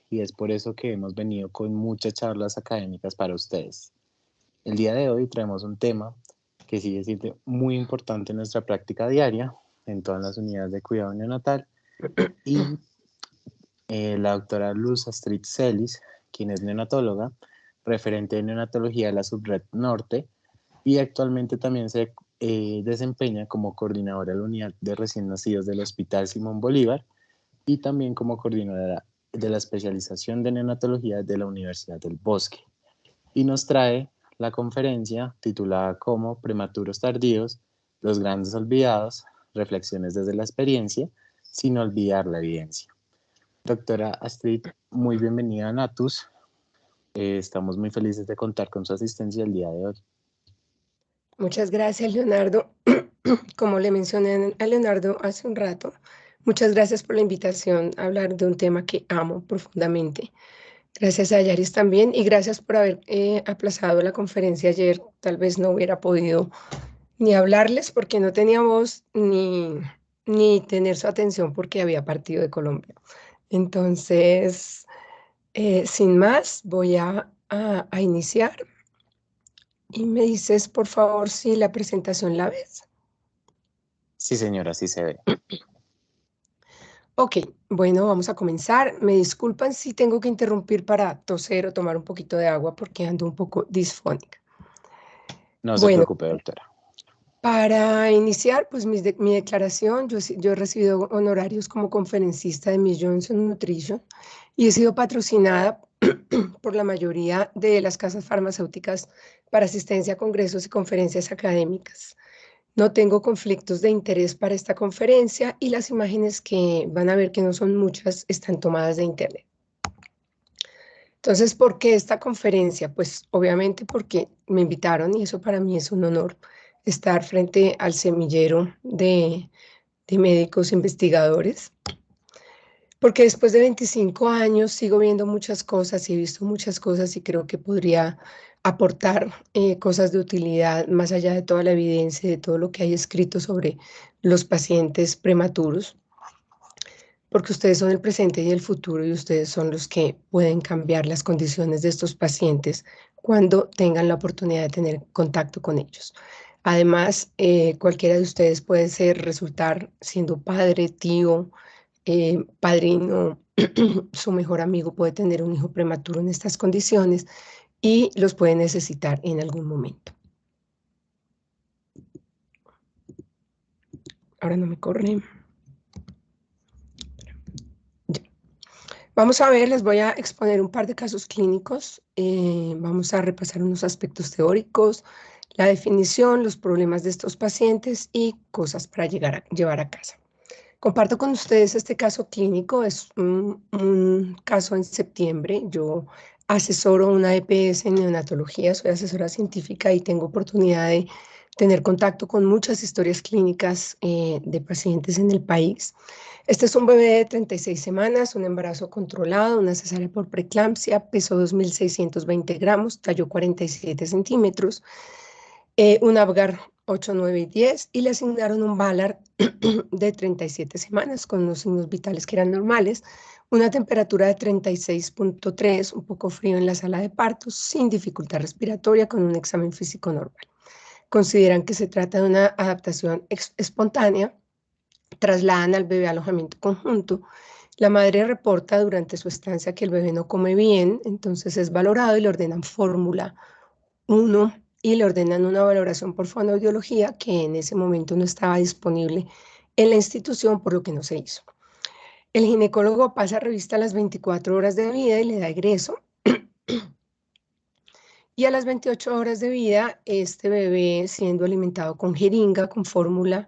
y es por eso que hemos venido con muchas charlas académicas para ustedes. El día de hoy traemos un tema que sigue siendo muy importante en nuestra práctica diaria en todas las unidades de cuidado neonatal y la doctora Luz Astrid Celis, quien es neonatóloga, referente de neonatología de la Subred Norte y actualmente también se desempeña como coordinadora de la unidad de recién nacidos del Hospital Simón Bolívar y también como coordinadora de la especialización de neonatología de la Universidad del Bosque. Y nos trae la conferencia titulada como Prematuros tardíos, los grandes olvidados, reflexiones desde la experiencia, sin olvidar la evidencia. Doctora Astrid, muy bienvenida a Natus. Estamos muy felices de contar con su asistencia el día de hoy. Muchas gracias, Leonardo. Como le mencioné a Leonardo hace un rato, muchas gracias por la invitación a hablar de un tema que amo profundamente. Gracias a Yaris también y gracias por haber aplazado la conferencia ayer. Tal vez no hubiera podido ni hablarles porque no tenía voz ni tener su atención porque había partido de Colombia. Entonces, sin más, voy a iniciar. Y me dices, por favor, si la presentación la ves. Sí, señora, sí se ve. Ok, bueno, vamos a comenzar. Me disculpan si tengo que interrumpir para toser o tomar un poquito de agua porque ando un poco disfónica. No se Bueno, preocupe, doctora. para iniciar, pues mi declaración, yo he recibido honorarios como conferencista de Miss Johnson Nutrition y he sido patrocinada por la mayoría de las casas farmacéuticas para asistencia a congresos y conferencias académicas. No tengo conflictos de interés para esta conferencia y las imágenes que van a ver, que no son muchas, están tomadas de internet. Entonces, ¿por qué esta conferencia? Pues obviamente porque me invitaron y eso para mí es un honor, estar frente al semillero de médicos investigadores, porque después de 25 años sigo viendo muchas cosas y he visto muchas cosas y creo que podría aportar cosas de utilidad más allá de toda la evidencia y de todo lo que hay escrito sobre los pacientes prematuros, porque ustedes son el presente y el futuro y ustedes son los que pueden cambiar las condiciones de estos pacientes cuando tengan la oportunidad de tener contacto con ellos. Además, cualquiera de ustedes puede resultar siendo padre, tío, padrino, su mejor amigo puede tener un hijo prematuro en estas condiciones y los puede necesitar en algún momento. Ahora no me corre. Ya. Vamos a ver, les voy a exponer un par de casos clínicos. Vamos a repasar unos aspectos teóricos, la definición, los problemas de estos pacientes y cosas para llevar a casa. Comparto con ustedes este caso clínico, es un caso en septiembre. Yo asesoro una EPS en neonatología, soy asesora científica y tengo oportunidad de tener contacto con muchas historias clínicas de pacientes en el país. Este es un bebé de 36 semanas, un embarazo controlado, una cesárea por preeclampsia, pesó 2.620 gramos, talló 47 centímetros, un Apgar 8, 9 y 10 y le asignaron un Ballard de 37 semanas con unos signos vitales que eran normales, una temperatura de 36.3, un poco frío en la sala de partos, sin dificultad respiratoria, con un examen físico normal. Consideran que se trata de una adaptación espontánea, trasladan al bebé a alojamiento conjunto. La madre reporta durante su estancia que el bebé no come bien, entonces es valorado y le ordenan fórmula 1 y le ordenan una valoración por fonoaudiología que en ese momento no estaba disponible en la institución, por lo que no se hizo. El ginecólogo pasa revista a las 24 horas de vida y le da egreso. Y a las 28 horas de vida, este bebé, siendo alimentado con jeringa, con fórmula,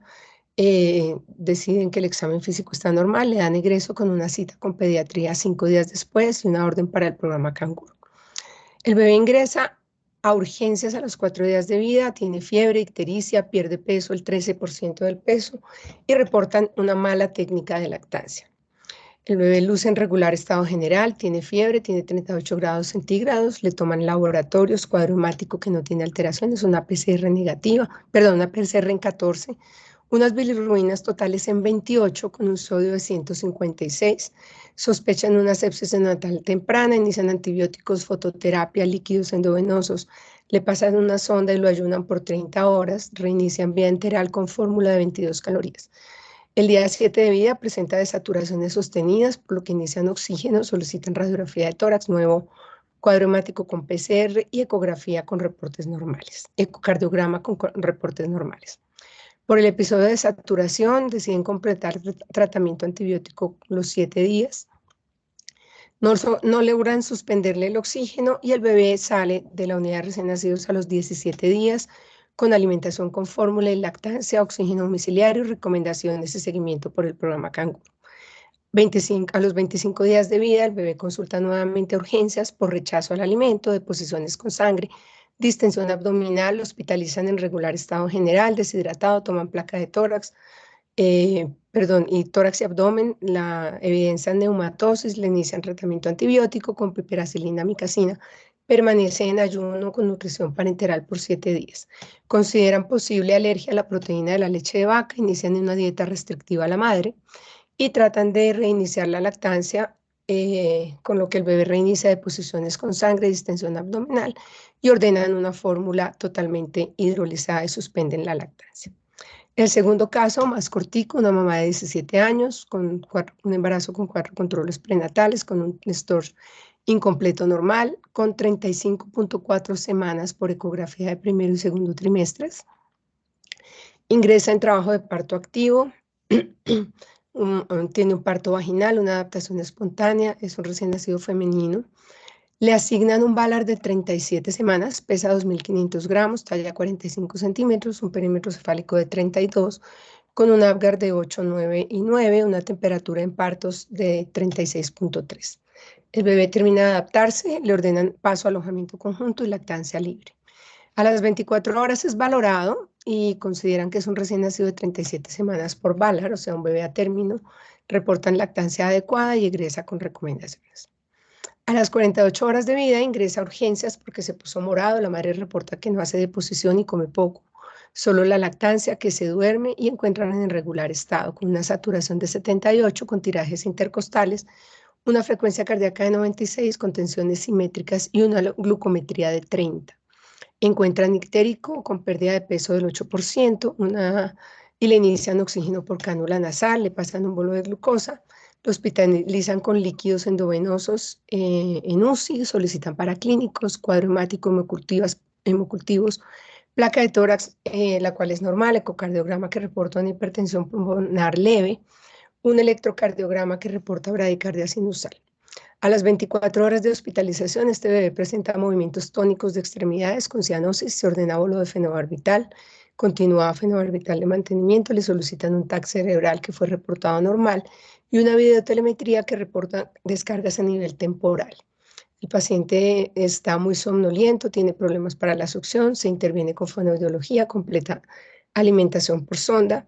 deciden que el examen físico está normal, le dan egreso con una cita con pediatría 5 días después y una orden para el programa Canguro. El bebé ingresa a urgencias a los 4 días de vida, tiene fiebre, ictericia, pierde peso, el 13% del peso, y reportan una mala técnica de lactancia. El bebé luce en regular estado general, tiene fiebre, tiene 38 grados centígrados, le toman laboratorios, cuadro hemático que no tiene alteraciones, una PCR negativa, perdón, una PCR en 14, Unas bilirrubinas totales en 28 con un sodio de 156. Sospechan una sepsis neonatal temprana, inician antibióticos, fototerapia, líquidos endovenosos, le pasan una sonda y lo ayunan por 30 horas, reinician vía enteral con fórmula de 22 calorías. El día 7 de vida presenta desaturaciones sostenidas, por lo que inician oxígeno, solicitan radiografía de tórax, nuevo cuadro hemático con PCR y ecografía con reportes normales, ecocardiograma con reportes normales. Por el episodio de saturación, deciden completar el tratamiento antibiótico los 7 días. No logran suspenderle el oxígeno y el bebé sale de la unidad de recién nacidos a los 17 días con alimentación con fórmula y lactancia, oxígeno domiciliario, recomendaciones y seguimiento por el programa Canguro. A los 25 días de vida, el bebé consulta nuevamente a urgencias por rechazo al alimento, deposiciones con sangre, distensión abdominal, lo hospitalizan en regular estado general, deshidratado, toman placa de tórax, y tórax y abdomen, la evidencia de neumatosis, le inician tratamiento antibiótico con piperacilina, amicacina, permanece en ayuno con nutrición parenteral por 7 días. Consideran posible alergia a la proteína de la leche de vaca, inician una dieta restrictiva a la madre y tratan de reiniciar la lactancia, con lo que el bebé reinicia deposiciones con sangre, distensión abdominal y ordenan una fórmula totalmente hidrolizada y suspenden la lactancia. El segundo caso, más cortico, una mamá de 17 años con un embarazo con 4 controles prenatales, con un Nestor incompleto normal, con 35.4 semanas por ecografía de primero y segundo trimestres. Ingresa en trabajo de parto activo, tiene un parto vaginal, una adaptación espontánea, es un recién nacido femenino. Le asignan un Valar de 37 semanas, pesa 2.500 gramos, talla 45 centímetros, un perímetro cefálico de 32, con un Apgar de 8, 9 y 9, una temperatura en partos de 36.3. El bebé termina de adaptarse, le ordenan paso a alojamiento conjunto y lactancia libre. A las 24 horas es valorado y consideran que es un recién nacido de 37 semanas por Valar, o sea, un bebé a término, reportan lactancia adecuada y egresa con recomendaciones. A las 48 horas de vida ingresa a urgencias porque se puso morado, la madre reporta que no hace deposición y come poco, solo la lactancia, que se duerme y encuentran en regular estado, con una saturación de 78, con tirajes intercostales, una frecuencia cardíaca de 96, con tensiones simétricas y una glucometría de 30. Encuentran ictérico con pérdida de peso del 8%, y le inician oxígeno por cánula nasal, le pasan un bolo de glucosa, lo hospitalizan con líquidos endovenosos en UCI, solicitan paraclínicos, cuadro hemático, hemocultivos, placa de tórax, la cual es normal, ecocardiograma que reporta una hipertensión pulmonar leve, un electrocardiograma que reporta bradicardia sinusal. A las 24 horas de hospitalización, este bebé presenta movimientos tónicos de extremidades con cianosis, se ordena bolo de fenobarbital, continúa fenobarbital de mantenimiento, le solicitan un TAC cerebral que fue reportado normal y una videotelemetría que reporta descargas a nivel temporal. El paciente está muy somnoliento, tiene problemas para la succión, se interviene con fonoaudiología, completa alimentación por sonda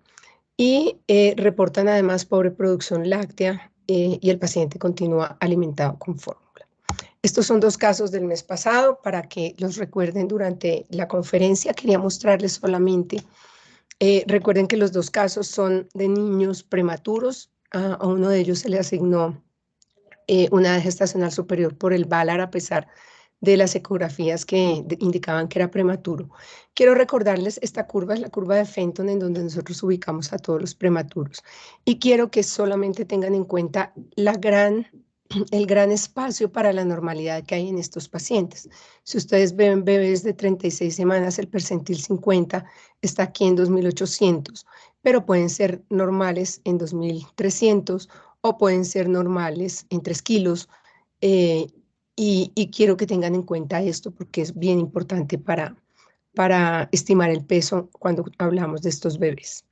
y reportan además pobre producción láctea y el paciente continúa alimentado con fórmula. Estos son 2 casos del mes pasado para que los recuerden durante la conferencia. Quería mostrarles solamente, recuerden que los 2 casos son de niños prematuros. A uno de ellos se le asignó una edad gestacional superior por el Valar a pesar de las ecografías que indicaban que era prematuro. Quiero recordarles, esta curva es la curva de Fenton en donde nosotros ubicamos a todos los prematuros. Y quiero que solamente tengan en cuenta el gran espacio para la normalidad que hay en estos pacientes. Si ustedes ven bebés de 36 semanas, el percentil 50 está aquí en 2.800, pero pueden ser normales en 2.300 o pueden ser normales en 3 kilos. Y quiero que tengan en cuenta esto porque es bien importante para estimar el peso cuando hablamos de estos bebés.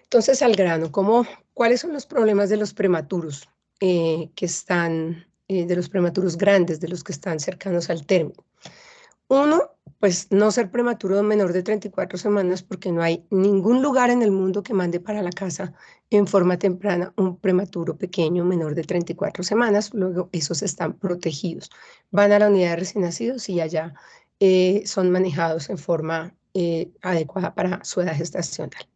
Entonces, al grano, ¿cuáles son los problemas de los prematuros de los prematuros grandes, de los que están cercanos al término? Uno, pues no ser prematuro menor de 34 semanas porque no hay ningún lugar en el mundo que mande para la casa en forma temprana un prematuro pequeño menor de 34 semanas. Luego esos están protegidos. Van a la unidad de recién nacidos y allá son manejados en forma adecuada para su edad gestacional.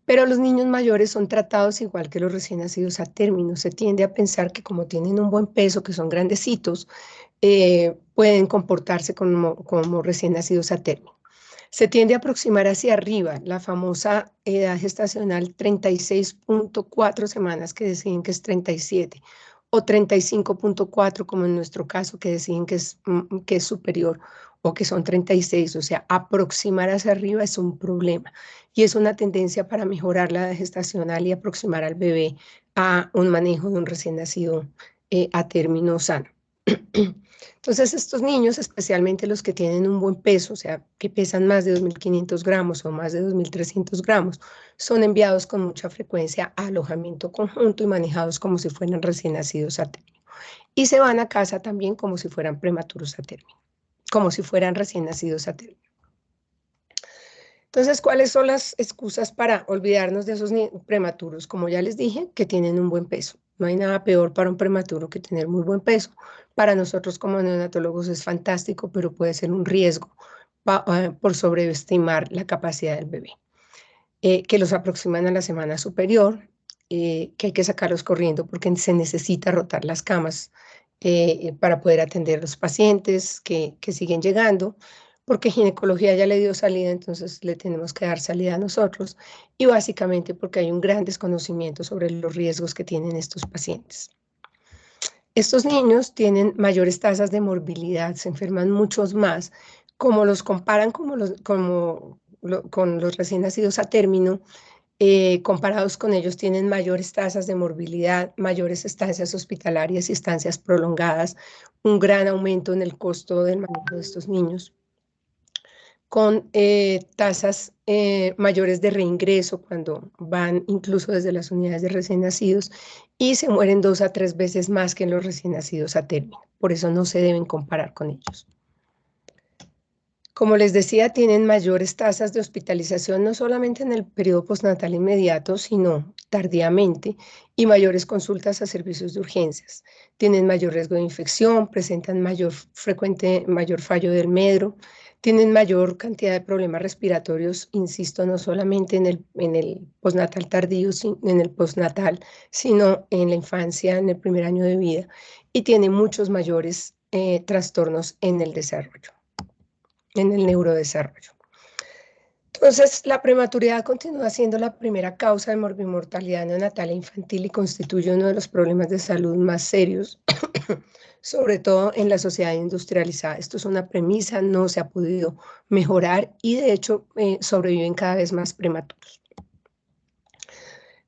Pero los niños mayores son tratados igual que los recién nacidos a término. Se tiende a pensar que como tienen un buen peso, que son grandecitos, pueden comportarse como recién nacidos a término. Se tiende a aproximar hacia arriba la famosa edad gestacional 36.4 semanas, que deciden que es 37, o 35.4 como en nuestro caso, que deciden que es superior o que son 36. O sea, aproximar hacia arriba es un problema y es una tendencia para mejorar la edad gestacional y aproximar al bebé a un manejo de un recién nacido a término sano. Entonces, estos niños, especialmente los que tienen un buen peso, o sea, que pesan más de 2.500 gramos o más de 2.300 gramos, son enviados con mucha frecuencia a alojamiento conjunto y manejados como si fueran recién nacidos a término. Y se van a casa también como si fueran prematuros a término, como si fueran recién nacidos a término. Entonces, ¿cuáles son las excusas para olvidarnos de esos prematuros? Como ya les dije, que tienen un buen peso. No hay nada peor para un prematuro que tener muy buen peso. Para nosotros como neonatólogos es fantástico, pero puede ser un riesgo por sobreestimar la capacidad del bebé. Que los aproximan a la semana superior, que hay que sacarlos corriendo porque se necesita rotar las camas para poder atender a los pacientes que siguen llegando, porque ginecología ya le dio salida, entonces le tenemos que dar salida a nosotros, y básicamente porque hay un gran desconocimiento sobre los riesgos que tienen estos pacientes. Estos niños tienen mayores tasas de morbilidad, se enferman muchos más, como los comparan con los recién nacidos a término. Comparados con ellos tienen mayores tasas de morbilidad, mayores estancias hospitalarias y estancias prolongadas, un gran aumento en el costo del manejo de estos niños, con tasas mayores de reingreso cuando van incluso desde las unidades de recién nacidos, y se mueren 2 a 3 veces más que en los recién nacidos a término. Por eso no se deben comparar con ellos. Como les decía, tienen mayores tasas de hospitalización, no solamente en el periodo postnatal inmediato, sino tardíamente, y mayores consultas a servicios de urgencias. Tienen mayor riesgo de infección, presentan mayor fallo del medro, tienen mayor cantidad de problemas respiratorios, insisto, no solamente en el postnatal tardío, en el postnatal, sino en la infancia, en el primer año de vida, y tienen muchos mayores trastornos en el desarrollo, en el neurodesarrollo. Entonces, la prematuridad continúa siendo la primera causa de morbimortalidad neonatal e infantil y constituye uno de los problemas de salud más serios, sobre todo en la sociedad industrializada. Esto es una premisa, no se ha podido mejorar y de hecho sobreviven cada vez más prematuros.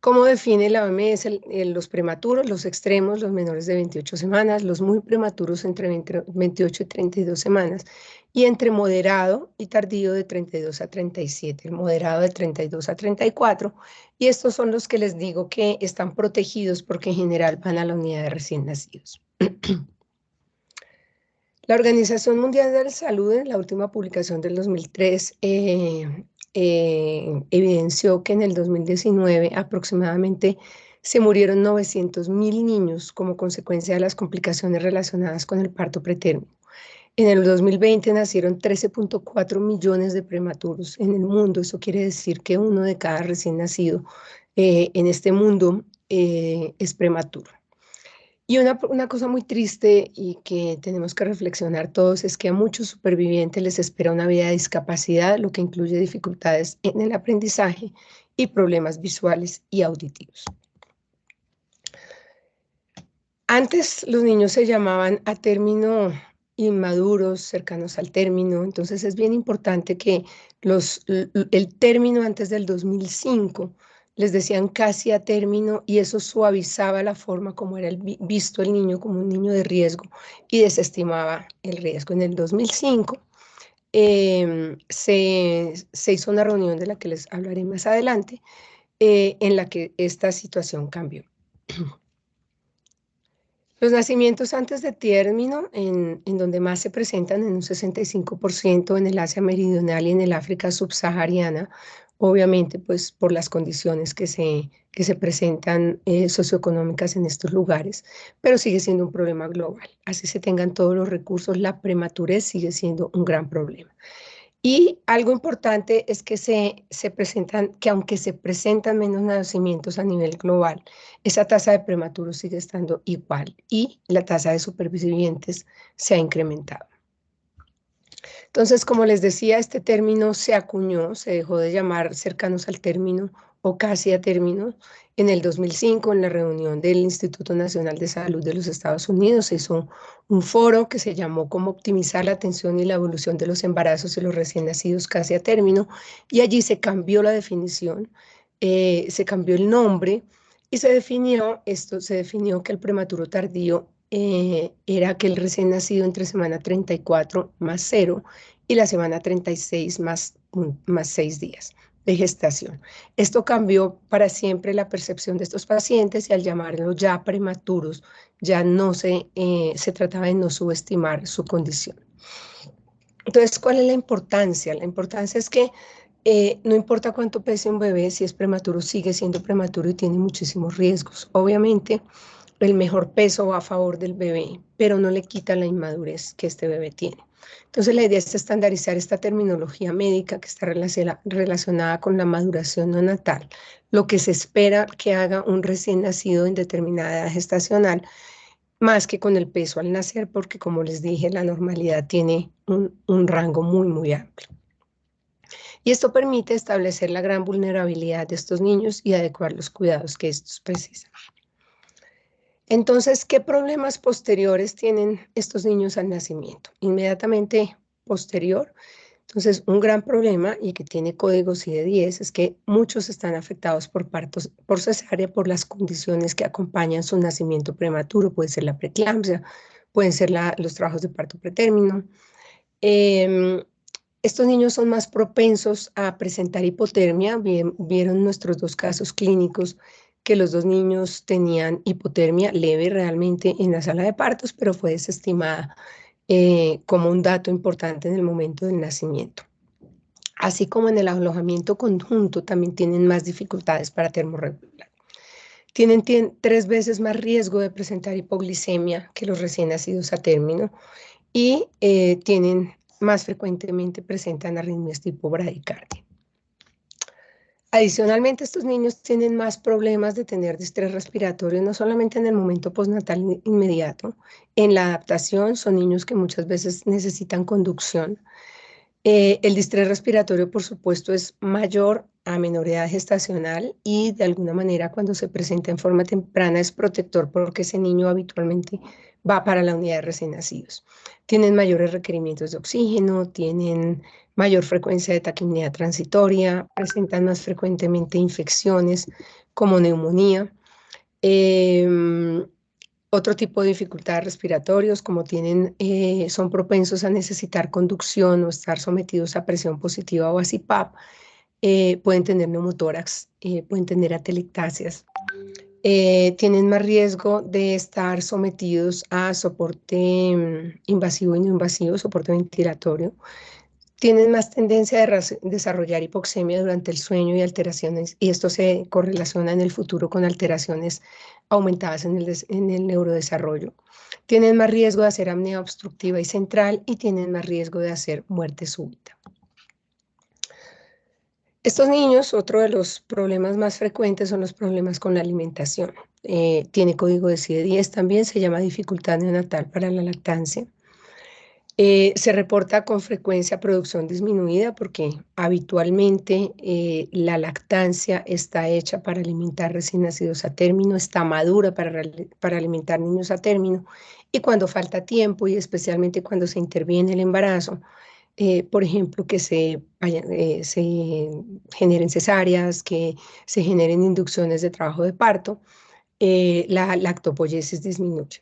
¿Cómo define la OMS los prematuros, los extremos, los menores de 28 semanas, los muy prematuros entre 28 y 32 semanas, y entre moderado y tardío de 32 a 37, el moderado de 32 a 34, y estos son los que les digo que están protegidos porque en general van a la unidad de recién nacidos. La Organización Mundial de la Salud, en la última publicación del 2003, evidenció que en el 2019 aproximadamente se murieron 900.000 niños como consecuencia de las complicaciones relacionadas con el parto pretérmino. En el 2020 nacieron 13.4 millones de prematuros en el mundo. Eso quiere decir que uno de cada recién nacido en este mundo es prematuro. Y una cosa muy triste y que tenemos que reflexionar todos es que a muchos supervivientes les espera una vida de discapacidad, lo que incluye dificultades en el aprendizaje y problemas visuales y auditivos. Antes los niños se llamaban a término inmaduros, cercanos al término, entonces es bien importante que el término antes del 2005 les decían casi a término y eso suavizaba la forma como era visto el niño como un niño de riesgo y desestimaba el riesgo. En el 2005 se hizo una reunión de la que les hablaré más adelante, en la que esta situación cambió. Los nacimientos antes de término, en donde más se presentan en un 65% en el Asia Meridional y en el África subsahariana, obviamente pues por las condiciones que se presentan socioeconómicas en estos lugares, pero sigue siendo un problema global. Así se tengan todos los recursos, la prematurez sigue siendo un gran problema. Y algo importante es que que aunque se presentan menos nacimientos a nivel global, esa tasa de prematuros sigue estando igual y la tasa de supervivientes se ha incrementado. Entonces, como les decía, este término se acuñó, se dejó de llamar cercanos al término o casi a término. En el 2005, en la reunión del Instituto Nacional de Salud de los Estados Unidos, se hizo un foro que se llamó Cómo optimizar la atención y la evolución de los embarazos y los recién nacidos casi a término, y allí se cambió la definición, se cambió el nombre y se definió que el prematuro tardío era aquel recién nacido entre semana 34 más 0 y la semana 36 más 6 días de gestación. Esto cambió para siempre la percepción de estos pacientes y al llamarlos ya prematuros, ya no se trataba de no subestimar su condición. Entonces, ¿cuál es la importancia? La importancia es que no importa cuánto pese un bebé, si es prematuro, sigue siendo prematuro y tiene muchísimos riesgos. Obviamente, el mejor peso va a favor del bebé, pero no le quita la inmadurez que este bebé tiene. Entonces, la idea es estandarizar esta terminología médica que está relacionada con la maduración neonatal, lo que se espera que haga un recién nacido en determinada edad gestacional, más que con el peso al nacer, porque como les dije, la normalidad tiene un rango muy, muy amplio. Y esto permite establecer la gran vulnerabilidad de estos niños y adecuar los cuidados que estos precisan. Entonces, ¿qué problemas posteriores tienen estos niños al nacimiento? Inmediatamente posterior, entonces un gran problema y que tiene códigos CIE-10 es que muchos están afectados por partos por cesárea por las condiciones que acompañan su nacimiento prematuro. Puede ser la preeclampsia, pueden ser los trabajos de parto pretérmino. Estos niños son más propensos a presentar hipotermia. Vieron nuestros dos casos clínicos que los dos niños tenían hipotermia leve realmente en la sala de partos, pero fue desestimada como un dato importante en el momento del nacimiento. Así como en el alojamiento conjunto también tienen más dificultades para termorregular. Tienen 3 veces más riesgo de presentar hipoglicemia que los recién nacidos a término y más frecuentemente presentan arritmias tipo bradicardia. Adicionalmente, estos niños tienen más problemas de tener distrés respiratorio, no solamente en el momento postnatal inmediato. En la adaptación son niños que muchas veces necesitan conducción. El distrés respiratorio, por supuesto, es mayor a menor edad gestacional y de alguna manera cuando se presenta en forma temprana es protector porque ese niño habitualmente va para la unidad de recién nacidos. Tienen mayores requerimientos de oxígeno, tienen mayor frecuencia de taquipnea transitoria, presentan más frecuentemente infecciones como neumonía. Otro tipo de dificultades respiratorios, como son propensos a necesitar conducción o estar sometidos a presión positiva o a CPAP, pueden tener neumotórax, pueden tener atelectasias, tienen más riesgo de estar sometidos a soporte invasivo y no invasivo, soporte ventilatorio, tienen más tendencia a desarrollar hipoxemia durante el sueño y alteraciones, y esto se correlaciona en el futuro con alteraciones aumentadas en el neurodesarrollo. Tienen más riesgo de hacer apnea obstructiva y central y tienen más riesgo de hacer muerte súbita. Estos niños, otro de los problemas más frecuentes son los problemas con la alimentación. Tiene código de CIE-10 también, se llama dificultad neonatal para la lactancia. Se reporta con frecuencia producción disminuida porque habitualmente la lactancia está hecha para alimentar recién nacidos a término, está madura para alimentar niños a término y cuando falta tiempo y especialmente cuando se interviene el embarazo, por ejemplo, que se generen cesáreas, que se generen inducciones de trabajo de parto, la lactopoiesis disminuye.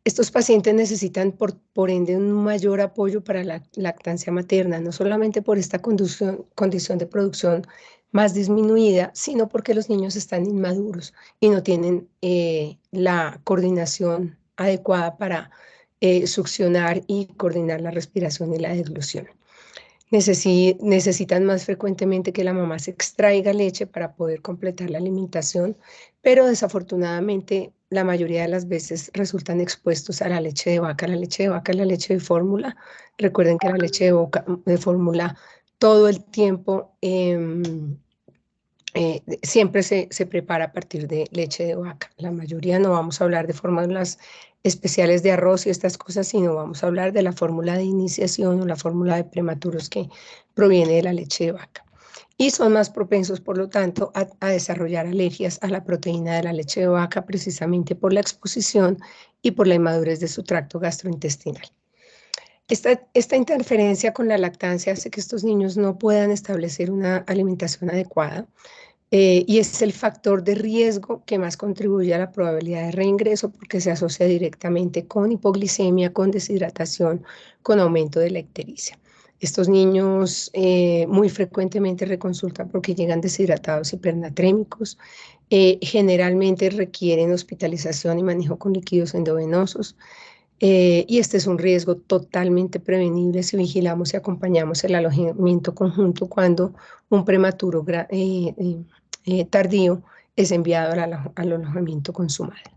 Estos pacientes necesitan, por ende, un mayor apoyo para la lactancia materna, no solamente por esta condición de producción más disminuida, sino porque los niños están inmaduros y no tienen la coordinación adecuada para succionar y coordinar la respiración y la deglución. necesitan más frecuentemente que la mamá se extraiga leche para poder completar la alimentación, pero desafortunadamente la mayoría de las veces resultan expuestos a la leche de vaca. La leche de vaca es la leche de fórmula. Recuerden que la leche de fórmula todo el tiempo siempre se prepara a partir de leche de vaca. La mayoría no vamos a hablar de fórmulas especiales de arroz y estas cosas, sino vamos a hablar de la fórmula de iniciación o la fórmula de prematuros que proviene de la leche de vaca. Y son más propensos, por lo tanto, a desarrollar alergias a la proteína de la leche de vaca precisamente por la exposición y por la inmadurez de su tracto gastrointestinal. Esta interferencia con la lactancia hace que estos niños no puedan establecer una alimentación adecuada. Y es el factor de riesgo que más contribuye a la probabilidad de reingreso porque se asocia directamente con hipoglicemia, con deshidratación, con aumento de la ictericia. Estos niños muy frecuentemente reconsultan porque llegan deshidratados hipernatrémicos, generalmente requieren hospitalización y manejo con líquidos endovenosos. Y este es un riesgo totalmente prevenible si vigilamos y acompañamos el alojamiento conjunto cuando un prematuro tardío es enviado al alojamiento con su madre.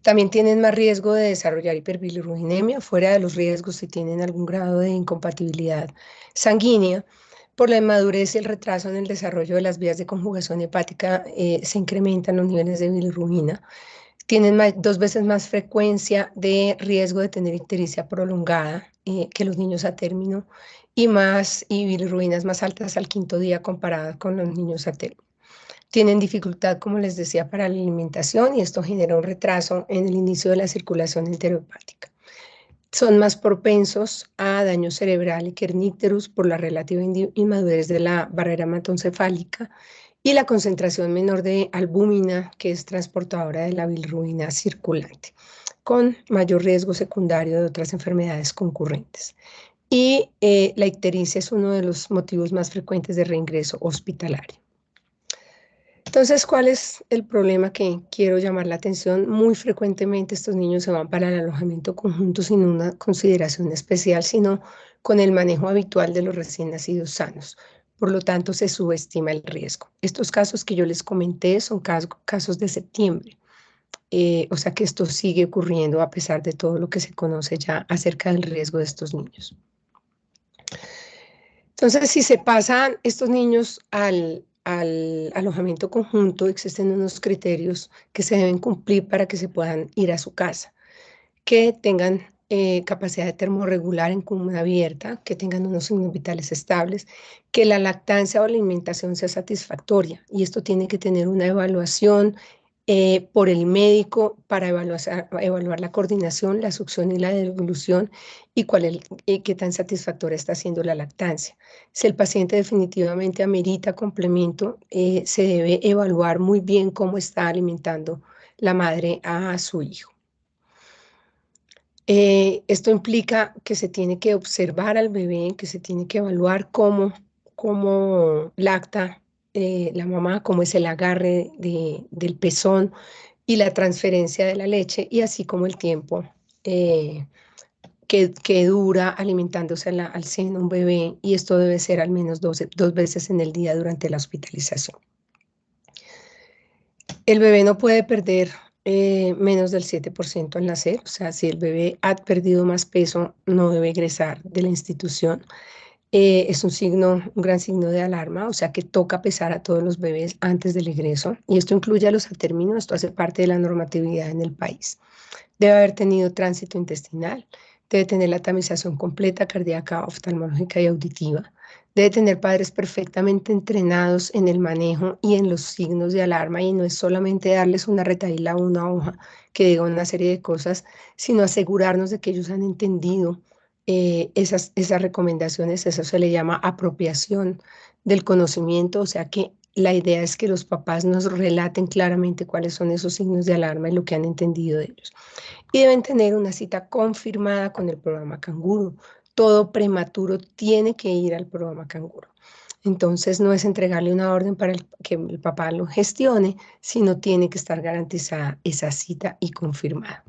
También tienen más riesgo de desarrollar hiperbilirrubinemia, fuera de los riesgos si tienen algún grado de incompatibilidad sanguínea. Por la inmadurez y el retraso en el desarrollo de las vías de conjugación hepática, se incrementan los niveles de bilirrubina. Tienen 2 veces más frecuencia de riesgo de tener ictericia prolongada que los niños a término y bilirrubinas más altas al 5.º día comparadas con los niños a término. Tienen dificultad, como les decía, para la alimentación y esto genera un retraso en el inicio de la circulación enterohepática. Son más propensos a daño cerebral y kernícterus por la relativa inmadurez de la barrera hematoencefálica y la concentración menor de albúmina, que es transportadora de la bilirrubina circulante, con mayor riesgo secundario de otras enfermedades concurrentes. Y la ictericia es uno de los motivos más frecuentes de reingreso hospitalario. Entonces, ¿cuál es el problema que quiero llamar la atención? Muy frecuentemente estos niños se van para el alojamiento conjunto sin una consideración especial, sino con el manejo habitual de los recién nacidos sanos. Por lo tanto, se subestima el riesgo. Estos casos que yo les comenté son casos de septiembre. O sea que esto sigue ocurriendo a pesar de todo lo que se conoce ya acerca del riesgo de estos niños. Entonces, si se pasan estos niños al alojamiento conjunto, existen unos criterios que se deben cumplir para que se puedan ir a su casa, que tengan capacidad de termorregular en comuna abierta, que tengan unos signos vitales estables, que la lactancia o la alimentación sea satisfactoria. Y esto tiene que tener una evaluación por el médico para evaluar la coordinación, la succión y la deglución y qué tan satisfactoria está siendo la lactancia. Si el paciente definitivamente amerita complemento, se debe evaluar muy bien cómo está alimentando la madre a su hijo. Esto implica que se tiene que observar al bebé, que se tiene que evaluar cómo lacta la mamá, cómo es el agarre del pezón y la transferencia de la leche, y así como el tiempo que dura alimentándose al seno un bebé, y esto debe ser al menos 2 veces en el día durante la hospitalización. El bebé no puede perder menos del 7% al nacer, o sea, si el bebé ha perdido más peso, no debe egresar de la institución. Es un gran signo de alarma, o sea que toca pesar a todos los bebés antes del egreso, y esto incluye a los a término, esto hace parte de la normatividad en el país. Debe haber tenido tránsito intestinal, debe tener la tamización completa, cardíaca, oftalmológica y auditiva. Debe tener padres perfectamente entrenados en el manejo y en los signos de alarma, y no es solamente darles una retahíla o una hoja que diga una serie de cosas, sino asegurarnos de que ellos han entendido esas recomendaciones. Eso se le llama apropiación del conocimiento, o sea que la idea es que los papás nos relaten claramente cuáles son esos signos de alarma y lo que han entendido de ellos. Y deben tener una cita confirmada con el programa Canguro. Todo prematuro tiene que ir al programa Canguro. Entonces no es entregarle una orden para que el papá lo gestione, sino tiene que estar garantizada esa cita y confirmada.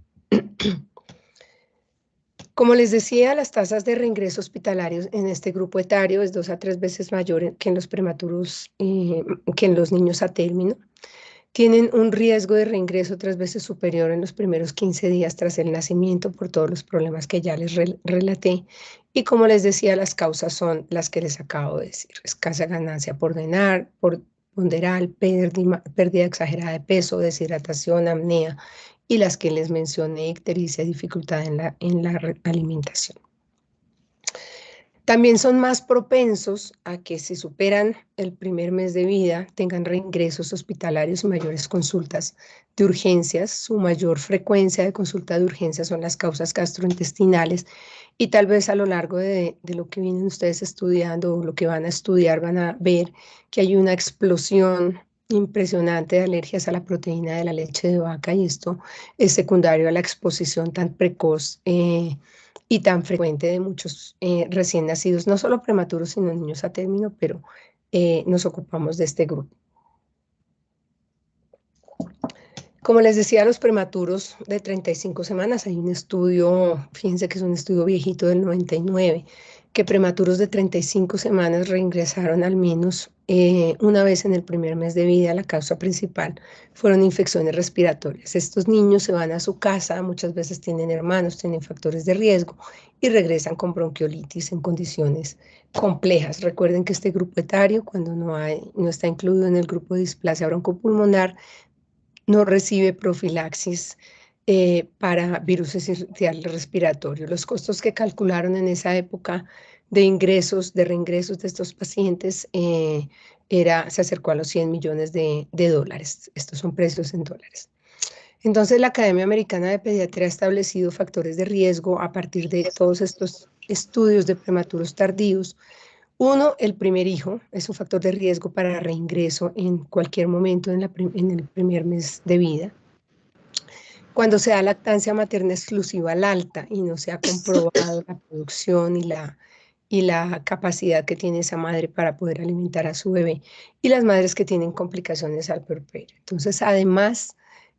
Como les decía, las tasas de reingreso hospitalarios en este grupo etario es 2 a 3 veces mayor que en los prematuros, que en los niños a término. Tienen un riesgo de reingreso 3 veces superior en los primeros 15 días tras el nacimiento por todos los problemas que ya les relaté. Y como les decía, las causas son las que les acabo de decir: escasa ganancia por ponderal, pérdida exagerada de peso, deshidratación, apnea, y las que les mencioné, ictericia, dificultad en la alimentación. También son más propensos a que, si superan el primer mes de vida, tengan reingresos hospitalarios y mayores consultas de urgencias. Su mayor frecuencia de consulta de urgencias son las causas gastrointestinales, y tal vez a lo largo de lo que vienen ustedes estudiando o lo que van a estudiar, van a ver que hay una explosión impresionante de alergias a la proteína de la leche de vaca, y esto es secundario a la exposición tan precoz y tan frecuente de muchos recién nacidos, no solo prematuros, sino niños a término, pero nos ocupamos de este grupo. Como les decía, los prematuros de 35 semanas, hay un estudio, fíjense que es un estudio viejito del 99, que prematuros de 35 semanas reingresaron al menos una vez en el primer mes de vida. La causa principal fueron infecciones respiratorias. Estos niños se van a su casa, muchas veces tienen hermanos, tienen factores de riesgo, y regresan con bronquiolitis en condiciones complejas. Recuerden que este grupo etario, cuando no está incluido en el grupo de displasia broncopulmonar, no recibe profilaxis para virus sincicial respiratorio. Los costos que calcularon en esa época de reingresos de estos pacientes se acercó a los 100 millones de dólares. Estos son precios en dólares. Entonces, la Academia Americana de Pediatría ha establecido factores de riesgo a partir de todos estos estudios de prematuros tardíos. Uno, el primer hijo es un factor de riesgo para reingreso en cualquier momento en el primer mes de vida. Cuando se da lactancia materna exclusiva al alta y no se ha comprobado la producción y la capacidad que tiene esa madre para poder alimentar a su bebé, y las madres que tienen complicaciones al puerperio. Entonces, además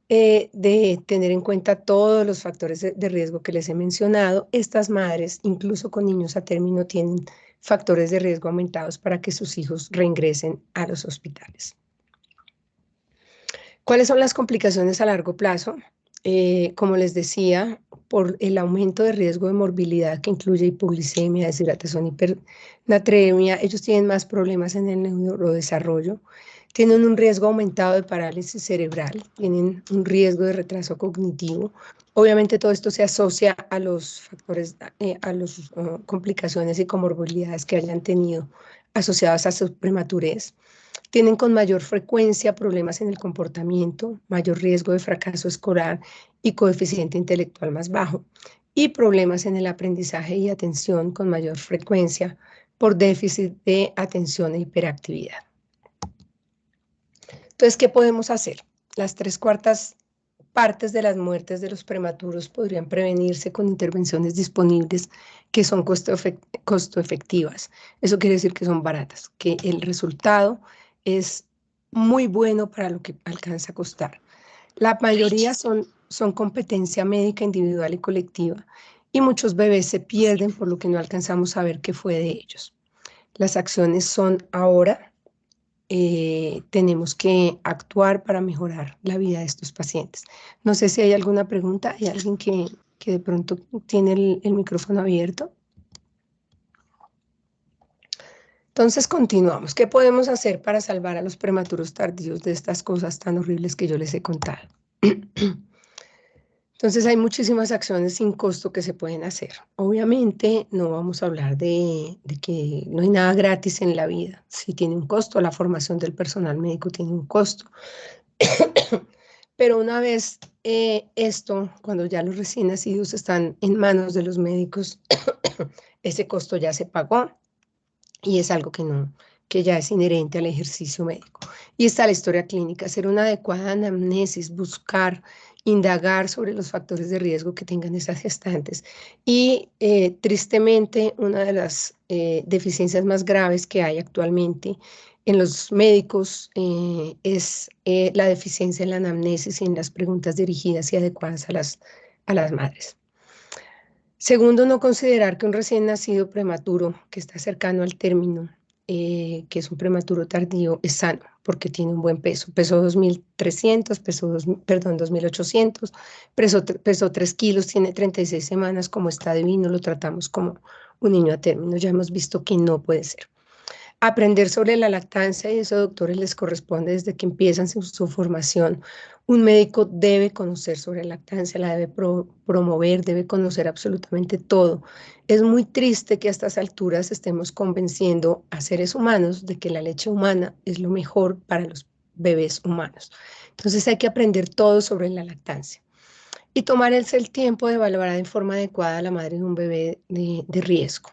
de tener en cuenta todos los factores de riesgo que les he mencionado, estas madres, incluso con niños a término, tienen factores de riesgo aumentados para que sus hijos reingresen a los hospitales. ¿Cuáles son las complicaciones a largo plazo? Como les decía, por el aumento de riesgo de morbilidad que incluye hipoglicemia, deshidratación, hipernatremia, ellos tienen más problemas en el neurodesarrollo, tienen un riesgo aumentado de parálisis cerebral, tienen un riesgo de retraso cognitivo. Obviamente todo esto se asocia a los factores, a las complicaciones y comorbilidades que hayan tenido asociadas a su prematurez. Tienen con mayor frecuencia problemas en el comportamiento, mayor riesgo de fracaso escolar y coeficiente intelectual más bajo, y problemas en el aprendizaje y atención con mayor frecuencia por déficit de atención e hiperactividad. Entonces, ¿qué podemos hacer? Las 3/4 partes de las muertes de los prematuros podrían prevenirse con intervenciones disponibles que son costo efectivas. Eso quiere decir que son baratas, que el resultado es muy bueno para lo que alcanza a costar. La mayoría son competencia médica individual y colectiva, y muchos bebés se pierden por lo que no alcanzamos a ver qué fue de ellos. Las acciones son ahora. Tenemos que actuar para mejorar la vida de estos pacientes. No sé si hay alguna pregunta. ¿Hay alguien que de pronto tiene el micrófono abierto? Entonces continuamos. ¿Qué podemos hacer para salvar a los prematuros tardíos de estas cosas tan horribles que yo les he contado? Entonces hay muchísimas acciones sin costo que se pueden hacer. Obviamente no vamos a hablar de que no hay nada gratis en la vida. Sí tiene un costo, la formación del personal médico tiene un costo. Pero una vez cuando ya los recién nacidos están en manos de los médicos, ese costo ya se pagó, y es algo que ya es inherente al ejercicio médico. Y está la historia clínica: hacer una adecuada anamnesis, buscar, indagar sobre los factores de riesgo que tengan esas gestantes. Y tristemente, una de las deficiencias más graves que hay actualmente en los médicos es la deficiencia en la anamnesis y en las preguntas dirigidas y adecuadas a las madres. Segundo, no considerar que un recién nacido prematuro que está cercano al término, que es un prematuro tardío, es sano porque tiene un buen peso. Pesó 2.300, perdón, 2.800, pesó 3 kilos, tiene 36 semanas, como está divino, lo tratamos como un niño a término. Ya hemos visto que no puede ser. Aprender sobre la lactancia, y eso, doctores, les corresponde desde que empiezan su formación. Un médico debe conocer sobre lactancia, la debe promover, debe conocer absolutamente todo. Es muy triste que a estas alturas estemos convenciendo a seres humanos de que la leche humana es lo mejor para los bebés humanos. Entonces hay que aprender todo sobre la lactancia y tomarse el tiempo de evaluar en forma adecuada a la madre de un bebé de riesgo.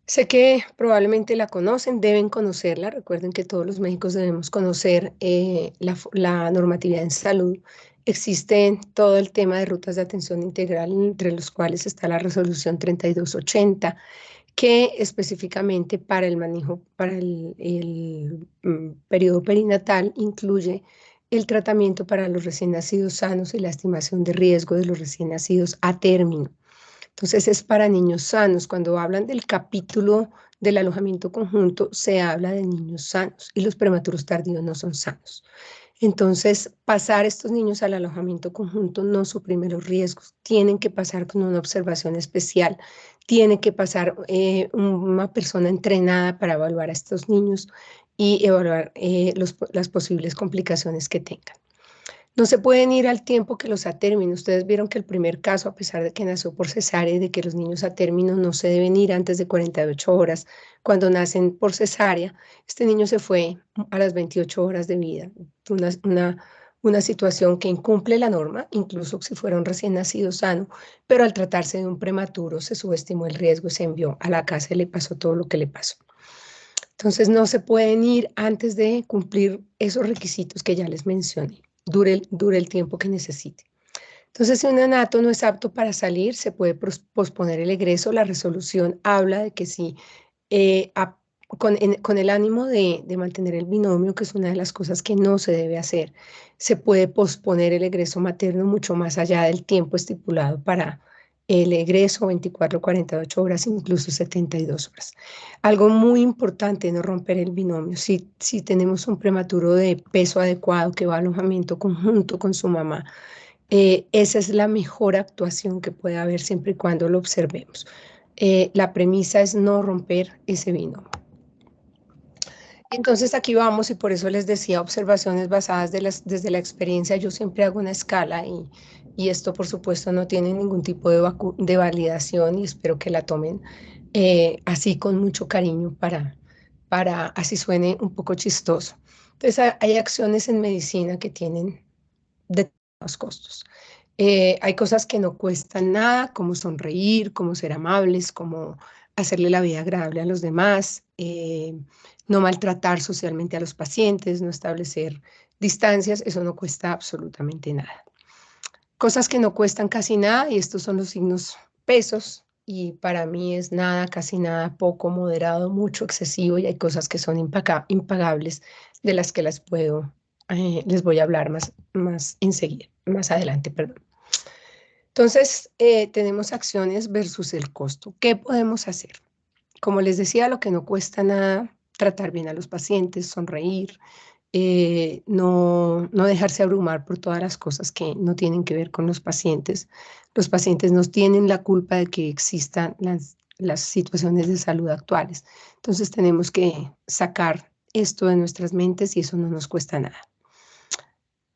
Sé que probablemente la conocen, deben conocerla. Recuerden que todos los médicos debemos conocer la normatividad en salud. Existe todo el tema de rutas de atención integral, entre los cuales está la resolución 3280, que específicamente para el manejo, para el periodo perinatal, incluye el tratamiento para los recién nacidos sanos y la estimación de riesgo de los recién nacidos a término. Entonces es para niños sanos. Cuando hablan del capítulo del alojamiento conjunto, se habla de niños sanos y los prematuros tardíos no son sanos. Entonces, pasar estos niños al alojamiento conjunto no suprime los riesgos. Tienen que pasar con una observación especial. Tiene que pasar una persona entrenada para evaluar a estos niños y evaluar las posibles complicaciones que tengan. No se pueden ir al tiempo que los a término. Ustedes vieron que el primer caso, a pesar de que nació por cesárea y de que los niños a término no se deben ir antes de 48 horas, cuando nacen por cesárea, este niño se fue a las 28 horas de vida. Una situación que incumple la norma, incluso si fuera un recién nacido sano, pero al tratarse de un prematuro se subestimó el riesgo y se envió a la casa y le pasó todo lo que le pasó. Entonces no se pueden ir antes de cumplir esos requisitos que ya les mencioné. Dure el tiempo que necesite. Entonces, si un neonato no es apto para salir, se puede posponer el egreso. La resolución habla de que si con el ánimo de mantener el binomio, que es una de las cosas que no se debe hacer, se puede posponer el egreso materno mucho más allá del tiempo estipulado para el egreso, 24, 48 horas, incluso 72 horas. Algo muy importante, no romper el binomio. Si tenemos un prematuro de peso adecuado que va al alojamiento conjunto con su mamá, esa es la mejor actuación que puede haber siempre y cuando lo observemos. La premisa es no romper ese binomio. Entonces aquí vamos y por eso les decía observaciones basadas desde la experiencia. Yo siempre hago una escala y esto por supuesto no tiene ningún tipo de validación y espero que la tomen así con mucho cariño para así suene un poco chistoso. Entonces hay acciones en medicina que tienen determinados costos. Hay cosas que no cuestan nada, como sonreír, como ser amables, como hacerle la vida agradable a los demás, no maltratar socialmente a los pacientes, no establecer distancias, eso no cuesta absolutamente nada. Cosas que no cuestan casi nada, y estos son los signos pesos, y para mí es nada, casi nada, poco, moderado, mucho, excesivo, y hay cosas que son impagables, de las que les voy a hablar más enseguida, más adelante, perdón. Entonces, tenemos acciones versus el costo. ¿Qué podemos hacer? Como les decía, lo que no cuesta nada, tratar bien a los pacientes, sonreír, no dejarse abrumar por todas las cosas que no tienen que ver con los pacientes. Los pacientes no tienen la culpa de que existan las situaciones de salud actuales. Entonces tenemos que sacar esto de nuestras mentes y eso no nos cuesta nada.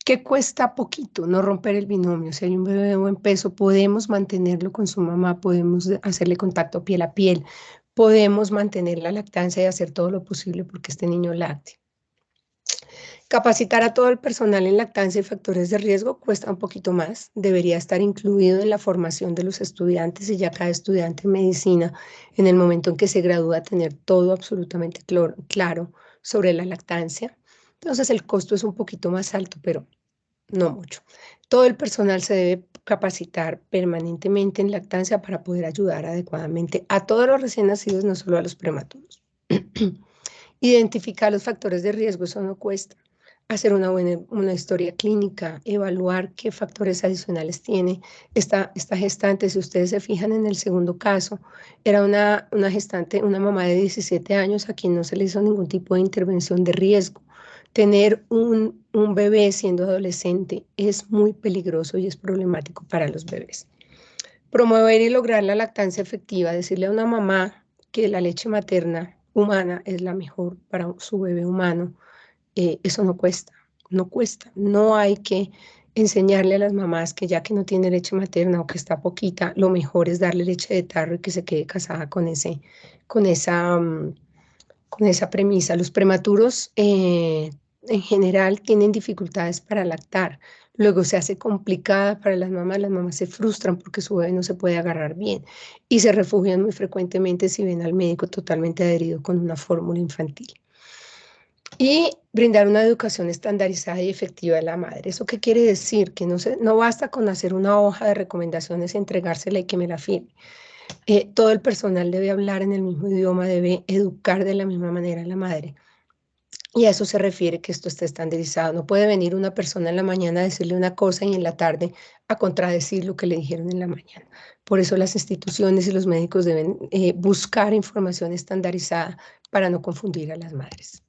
¿Qué cuesta poquito? No romper el binomio. Si hay un bebé de buen peso, podemos mantenerlo con su mamá, podemos hacerle contacto piel a piel, podemos mantener la lactancia y hacer todo lo posible porque este niño lacte. Capacitar a todo el personal en lactancia y factores de riesgo cuesta un poquito más. Debería estar incluido en la formación de los estudiantes y ya cada estudiante en medicina, en el momento en que se gradúa, tener todo absolutamente claro sobre la lactancia. Entonces el costo es un poquito más alto, pero no mucho. Todo el personal se debe capacitar permanentemente en lactancia para poder ayudar adecuadamente a todos los recién nacidos, no solo a los prematuros. Identificar los factores de riesgo, eso no cuesta. hacer una historia clínica, evaluar qué factores adicionales tiene esta gestante. Si ustedes se fijan en el segundo caso, era una gestante, una mamá de 17 años a quien no se le hizo ningún tipo de intervención de riesgo. Tener un bebé siendo adolescente es muy peligroso y es problemático para los bebés. Promover y lograr la lactancia efectiva, decirle a una mamá que la leche materna humana es la mejor para su bebé humano, eso no cuesta, no cuesta. No hay que enseñarle a las mamás que ya que no tiene leche materna o que está poquita, lo mejor es darle leche de tarro y que se quede casada con esa, con esa premisa. Los prematuros en general tienen dificultades para lactar. Luego se hace complicada para las mamás se frustran porque su bebé no se puede agarrar bien y se refugian muy frecuentemente si ven al médico totalmente adherido con una fórmula infantil. Y brindar una educación estandarizada y efectiva a la madre. ¿Eso qué quiere decir? Que no basta con hacer una hoja de recomendaciones y entregársela y que me la firme. Todo el personal debe hablar en el mismo idioma, debe educar de la misma manera a la madre. Y a eso se refiere que esto esté estandarizado. No puede venir una persona en la mañana a decirle una cosa y en la tarde a contradecir lo que le dijeron en la mañana. Por eso las instituciones y los médicos deben buscar información estandarizada para no confundir a las madres.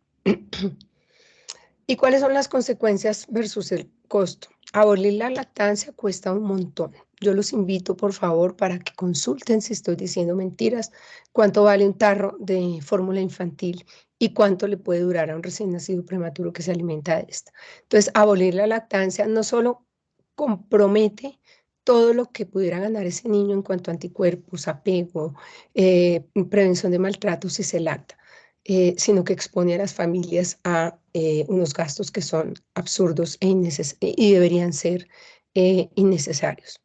¿Y cuáles son las consecuencias versus el costo? Abolir la lactancia cuesta un montón. Yo los invito, por favor, para que consulten si estoy diciendo mentiras, cuánto vale un tarro de fórmula infantil y cuánto le puede durar a un recién nacido prematuro que se alimenta de esta. Entonces, abolir la lactancia no solo compromete todo lo que pudiera ganar ese niño en cuanto a anticuerpos, apego, prevención de maltrato si se lacta, sino que expone a las familias a unos gastos que son absurdos y deberían ser innecesarios.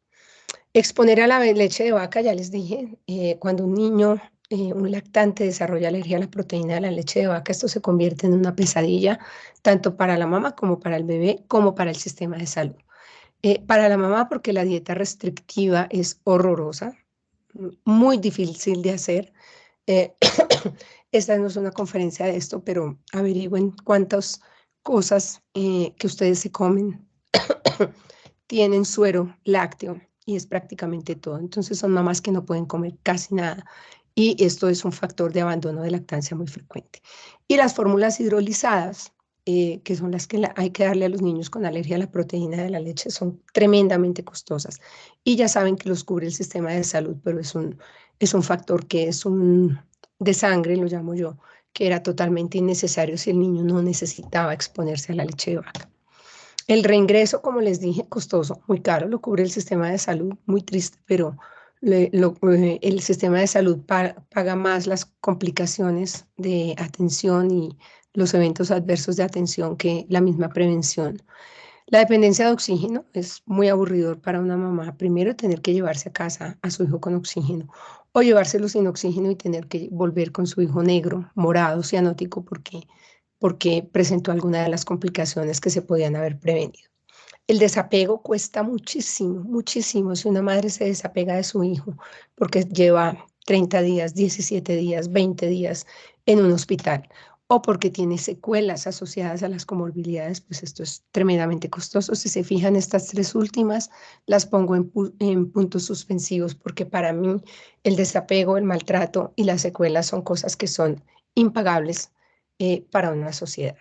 Exponer a la leche de vaca, ya les dije, cuando un niño, un lactante desarrolla alergia a la proteína de la leche de vaca, esto se convierte en una pesadilla, tanto para la mamá como para el bebé, como para el sistema de salud. Para la mamá, porque la dieta restrictiva es horrorosa, muy difícil de hacer. Eh, esta no es una conferencia de esto, pero averigüen cuántas cosas que ustedes se comen tienen suero lácteo y es prácticamente todo. Entonces son mamás que no pueden comer casi nada y esto es un factor de abandono de lactancia muy frecuente. Y las fórmulas hidrolizadas, que son las que hay que darle a los niños con alergia a la proteína de la leche, son tremendamente costosas. Y ya saben que los cubre el sistema de salud, pero es un factor que es de sangre, lo llamo yo, que era totalmente innecesario si el niño no necesitaba exponerse a la leche de vaca. El reingreso, como les dije, costoso, muy caro, lo cubre el sistema de salud, muy triste, pero el sistema de salud paga más las complicaciones de atención y los eventos adversos de atención que la misma prevención. La dependencia de oxígeno es muy aburridor para una mamá. Primero, tener que llevarse a casa a su hijo con oxígeno o llevárselo sin oxígeno y tener que volver con su hijo negro, morado, cianótico, porque presentó alguna de las complicaciones que se podían haber prevenido. El desapego cuesta muchísimo, muchísimo. Si una madre se desapega de su hijo porque lleva 30 días, 17 días, 20 días en un hospital o porque tiene secuelas asociadas a las comorbilidades, pues esto es tremendamente costoso. Si se fijan, estas tres últimas las pongo en puntos suspensivos porque para mí el desapego, el maltrato y las secuelas son cosas que son impagables para una sociedad.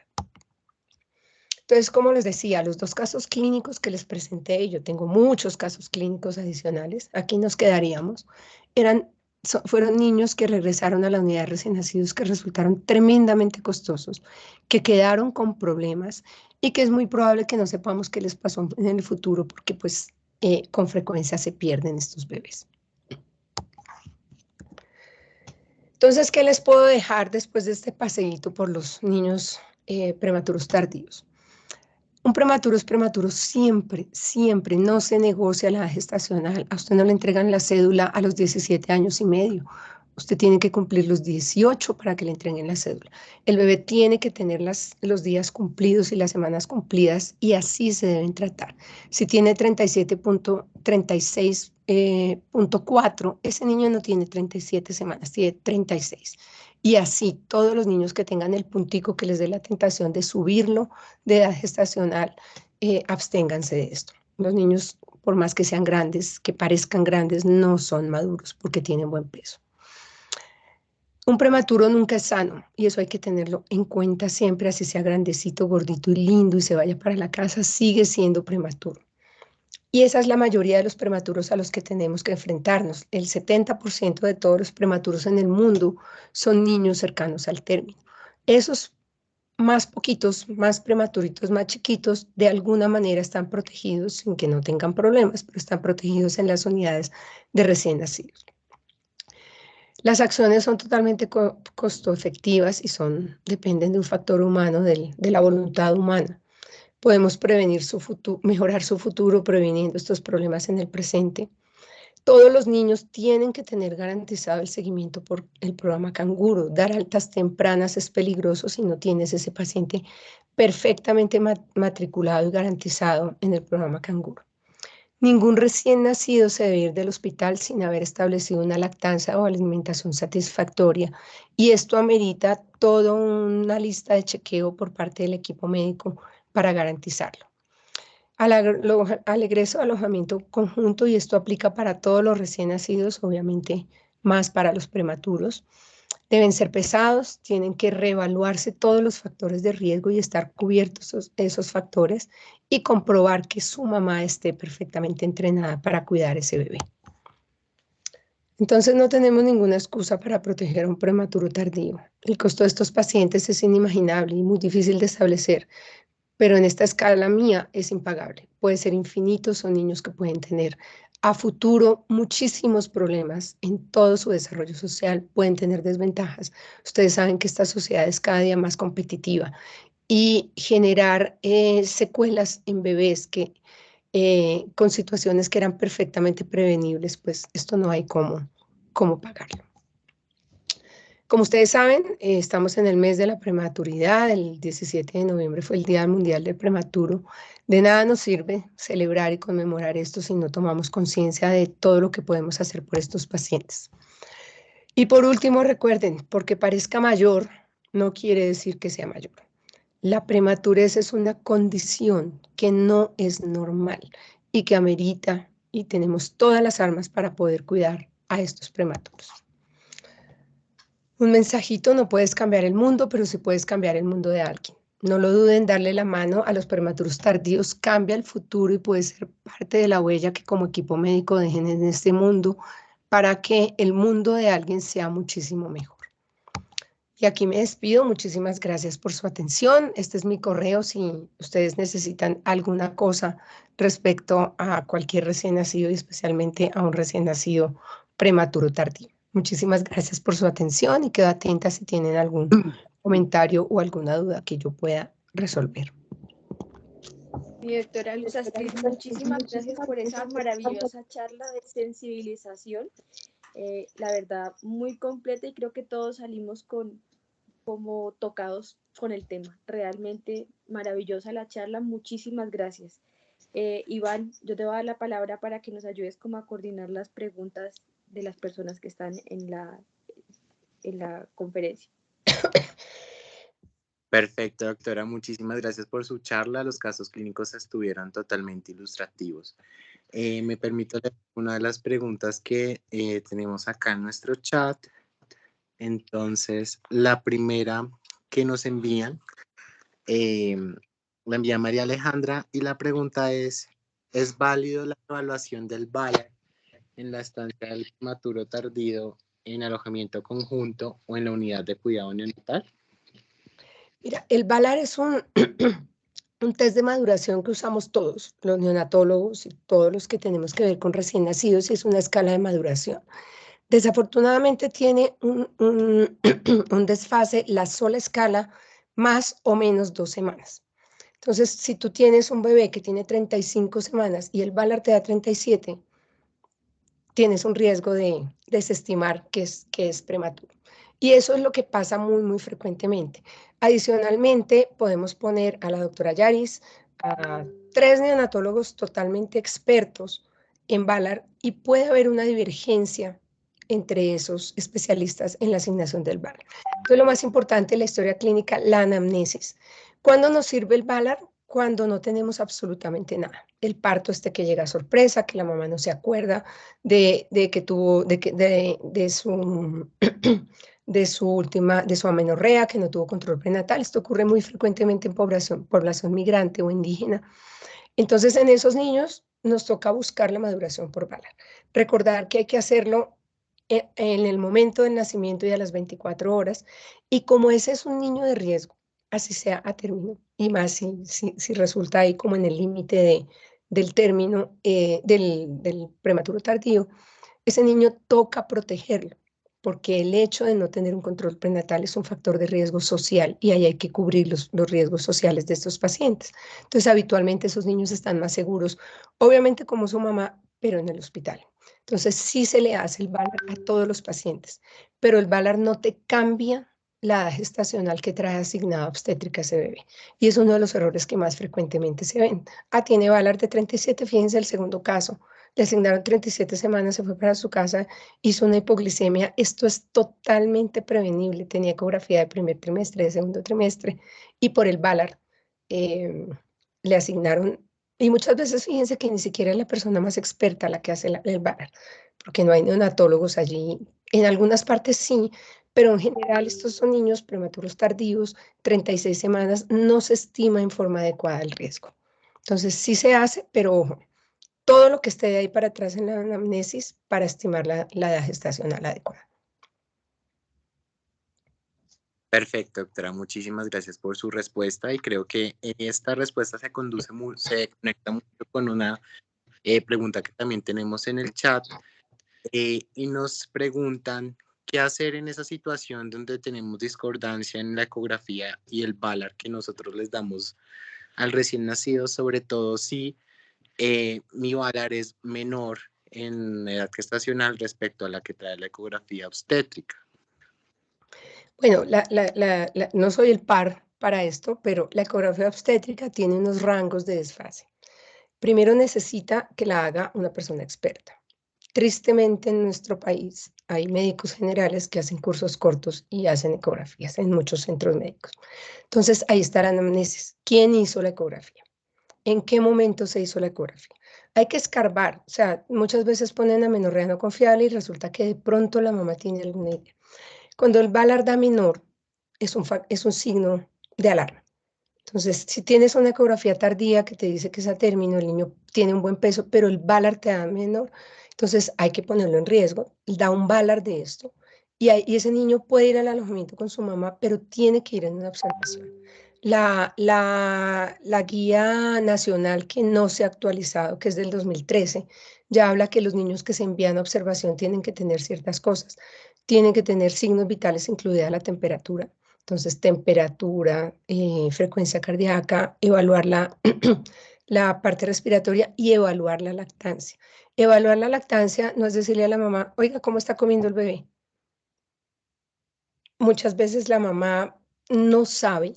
Entonces, como les decía, los dos casos clínicos que les presenté, y yo tengo muchos casos clínicos adicionales, aquí nos quedaríamos, fueron niños que regresaron a la unidad de recién nacidos que resultaron tremendamente costosos, que quedaron con problemas y que es muy probable que no sepamos qué les pasó en el futuro porque pues con frecuencia se pierden estos bebés. Entonces, ¿qué les puedo dejar después de este paseíto por los niños prematuros tardíos? Un prematuro es prematuro siempre, siempre. No se negocia la gestacional. A usted no le entregan la cédula a los 17 años y medio. Usted tiene que cumplir los 18 para que le entreguen la cédula. El bebé tiene que tener los días cumplidos y las semanas cumplidas y así se deben tratar. Si tiene 37.36.4, ese niño no tiene 37 semanas, tiene 36. Y así todos los niños que tengan el puntico que les dé la tentación de subirlo de edad gestacional, absténganse de esto. Los niños, por más que sean grandes, que parezcan grandes, no son maduros porque tienen buen peso. Un prematuro nunca es sano y eso hay que tenerlo en cuenta siempre, así sea grandecito, gordito y lindo y se vaya para la casa, sigue siendo prematuro. Y esa es la mayoría de los prematuros a los que tenemos que enfrentarnos. El 70% de todos los prematuros en el mundo son niños cercanos al término. Esos más poquitos, más prematuritos, más chiquitos, de alguna manera están protegidos sin que no tengan problemas, pero están protegidos en las unidades de recién nacidos. Las acciones son totalmente costo efectivas y dependen de un factor humano, de la voluntad humana. Podemos prevenir mejorar su futuro previniendo estos problemas en el presente. Todos los niños tienen que tener garantizado el seguimiento por el programa Canguro. Dar altas tempranas es peligroso si no tienes ese paciente perfectamente matriculado y garantizado en el programa Canguro. Ningún recién nacido se debe ir del hospital sin haber establecido una lactancia o alimentación satisfactoria, y esto amerita toda una lista de chequeo por parte del equipo médico para garantizarlo. Al egreso de alojamiento conjunto, y esto aplica para todos los recién nacidos, obviamente más para los prematuros, deben ser pesados, tienen que reevaluarse todos los factores de riesgo y estar cubiertos esos factores y comprobar que su mamá esté perfectamente entrenada para cuidar a ese bebé. Entonces no tenemos ninguna excusa para proteger a un prematuro tardío. El costo de estos pacientes es inimaginable y muy difícil de establecer, pero en esta escala mía es impagable. Puede ser infinito, son niños que pueden tener a futuro muchísimos problemas en todo su desarrollo social, pueden tener desventajas. Ustedes saben que esta sociedad es cada día más competitiva y generar secuelas en bebés con situaciones que eran perfectamente prevenibles, pues esto no hay cómo pagarlo. Como ustedes saben, estamos en el mes de la prematuridad. El 17 de noviembre fue el Día Mundial del Prematuro. De nada nos sirve celebrar y conmemorar esto si no tomamos conciencia de todo lo que podemos hacer por estos pacientes. Y por último, recuerden, porque parezca mayor, no quiere decir que sea mayor. La prematurez es una condición que no es normal y que amerita, y tenemos todas las armas para poder cuidar a estos prematuros. Un mensajito: no puedes cambiar el mundo, pero sí puedes cambiar el mundo de alguien. No lo duden, darle la mano a los prematuros tardíos cambia el futuro y puede ser parte de la huella que como equipo médico dejen en este mundo para que el mundo de alguien sea muchísimo mejor. Y aquí me despido. Muchísimas gracias por su atención. Este es mi correo si ustedes necesitan alguna cosa respecto a cualquier recién nacido y especialmente a un recién nacido prematuro tardío. Muchísimas gracias por su atención y quedo atenta si tienen algún comentario o alguna duda que yo pueda resolver. Mi doctora Luz Astrid, muchísimas gracias por esa maravillosa charla de sensibilización. La verdad, muy completa, y creo que todos salimos como tocados con el tema. Realmente maravillosa la charla, muchísimas gracias. Iván, yo te voy a dar la palabra para que nos ayudes como a coordinar las preguntas de las personas que están en la conferencia. Perfecto, doctora. Muchísimas gracias por su charla. Los casos clínicos estuvieron totalmente ilustrativos. Me permito leer una de las preguntas que tenemos acá en nuestro chat. Entonces, la primera que nos envían, la envía María Alejandra, y la pregunta ¿es válido la evaluación del VALAR en la estancia del prematuro tardío en alojamiento conjunto o en la unidad de cuidado neonatal? Mira, el VALAR es un test de maduración que usamos todos, los neonatólogos y todos los que tenemos que ver con recién nacidos, y es una escala de maduración. Desafortunadamente tiene un desfase la sola escala, más o menos 2 semanas. Entonces, si tú tienes un bebé que tiene 35 semanas y el VALAR te da 37, tienes un riesgo de desestimar que es prematuro. Y eso es lo que pasa muy, muy frecuentemente. Adicionalmente, podemos poner a la doctora Yaris, a 3 neonatólogos totalmente expertos en VALAR, y puede haber una divergencia entre esos especialistas en la asignación del VALAR. Entonces, lo más importante en la historia clínica, la anamnesis. ¿Cuándo nos sirve el Valar? Cuando no tenemos absolutamente nada. El parto que llega a sorpresa, que la mamá no se acuerda que tuvo, de su amenorrea, que no tuvo control prenatal. Esto ocurre muy frecuentemente en población migrante o indígena. Entonces, en esos niños nos toca buscar la maduración por Valar. Recordar que hay que hacerlo en el momento del nacimiento y a las 24 horas. Y como ese es un niño de riesgo, así sea a término, y más si resulta ahí como en el límite del término del prematuro tardío, ese niño toca protegerlo, porque el hecho de no tener un control prenatal es un factor de riesgo social y ahí hay que cubrir los riesgos sociales de estos pacientes. Entonces, habitualmente esos niños están más seguros, obviamente como su mamá, pero en el hospital. Entonces, sí se le hace el Valar a todos los pacientes, pero el Valar no te cambia la edad gestacional que trae asignada obstétrica ese bebé. Y es uno de los errores que más frecuentemente se ven. Tiene Valar de 37, fíjense el segundo caso. Le asignaron 37 semanas, se fue para su casa, hizo una hipoglicemia. Esto es totalmente prevenible. Tenía ecografía de primer trimestre, de segundo trimestre, y por el Valar le asignaron. Y muchas veces fíjense que ni siquiera es la persona más experta la que hace el Valar, porque no hay neonatólogos allí. En algunas partes sí, pero en general estos son niños prematuros tardíos, 36 semanas, no se estima en forma adecuada el riesgo. Entonces sí se hace, pero ojo, todo lo que esté de ahí para atrás en la anamnesis para estimar la edad gestacional adecuada. Perfecto, doctora. Muchísimas gracias por su respuesta y creo que esta respuesta se conecta mucho con una pregunta que también tenemos en el chat y nos preguntan qué hacer en esa situación donde tenemos discordancia en la ecografía y el Valar que nosotros les damos al recién nacido, sobre todo si mi Valar es menor en edad gestacional respecto a la que trae la ecografía obstétrica. Bueno, no soy el par para esto, pero la ecografía obstétrica tiene unos rangos de desfase. Primero necesita que la haga una persona experta. Tristemente en nuestro país hay médicos generales que hacen cursos cortos y hacen ecografías en muchos centros médicos. Entonces ahí está la anamnesis. ¿Quién hizo la ecografía? ¿En qué momento se hizo la ecografía? Hay que escarbar, o sea, muchas veces ponen amenorrea no confiable y resulta que de pronto la mamá tiene alguna idea. Cuando el Valar da menor, es un signo de alarma. Entonces, si tienes una ecografía tardía que te dice que es a término, el niño tiene un buen peso, pero el Valar te da menor, entonces hay que ponerlo en riesgo. Da un Valar de esto y ese niño puede ir al alojamiento con su mamá, pero tiene que ir en una observación. La guía nacional que no se ha actualizado, que es del 2013, ya habla que los niños que se envían a observación tienen que tener ciertas cosas. Tienen que tener signos vitales, incluida la temperatura. Entonces, temperatura, frecuencia cardíaca, evaluar la parte respiratoria y evaluar la lactancia. Evaluar la lactancia no es decirle a la mamá, oiga, ¿cómo está comiendo el bebé? Muchas veces la mamá no sabe,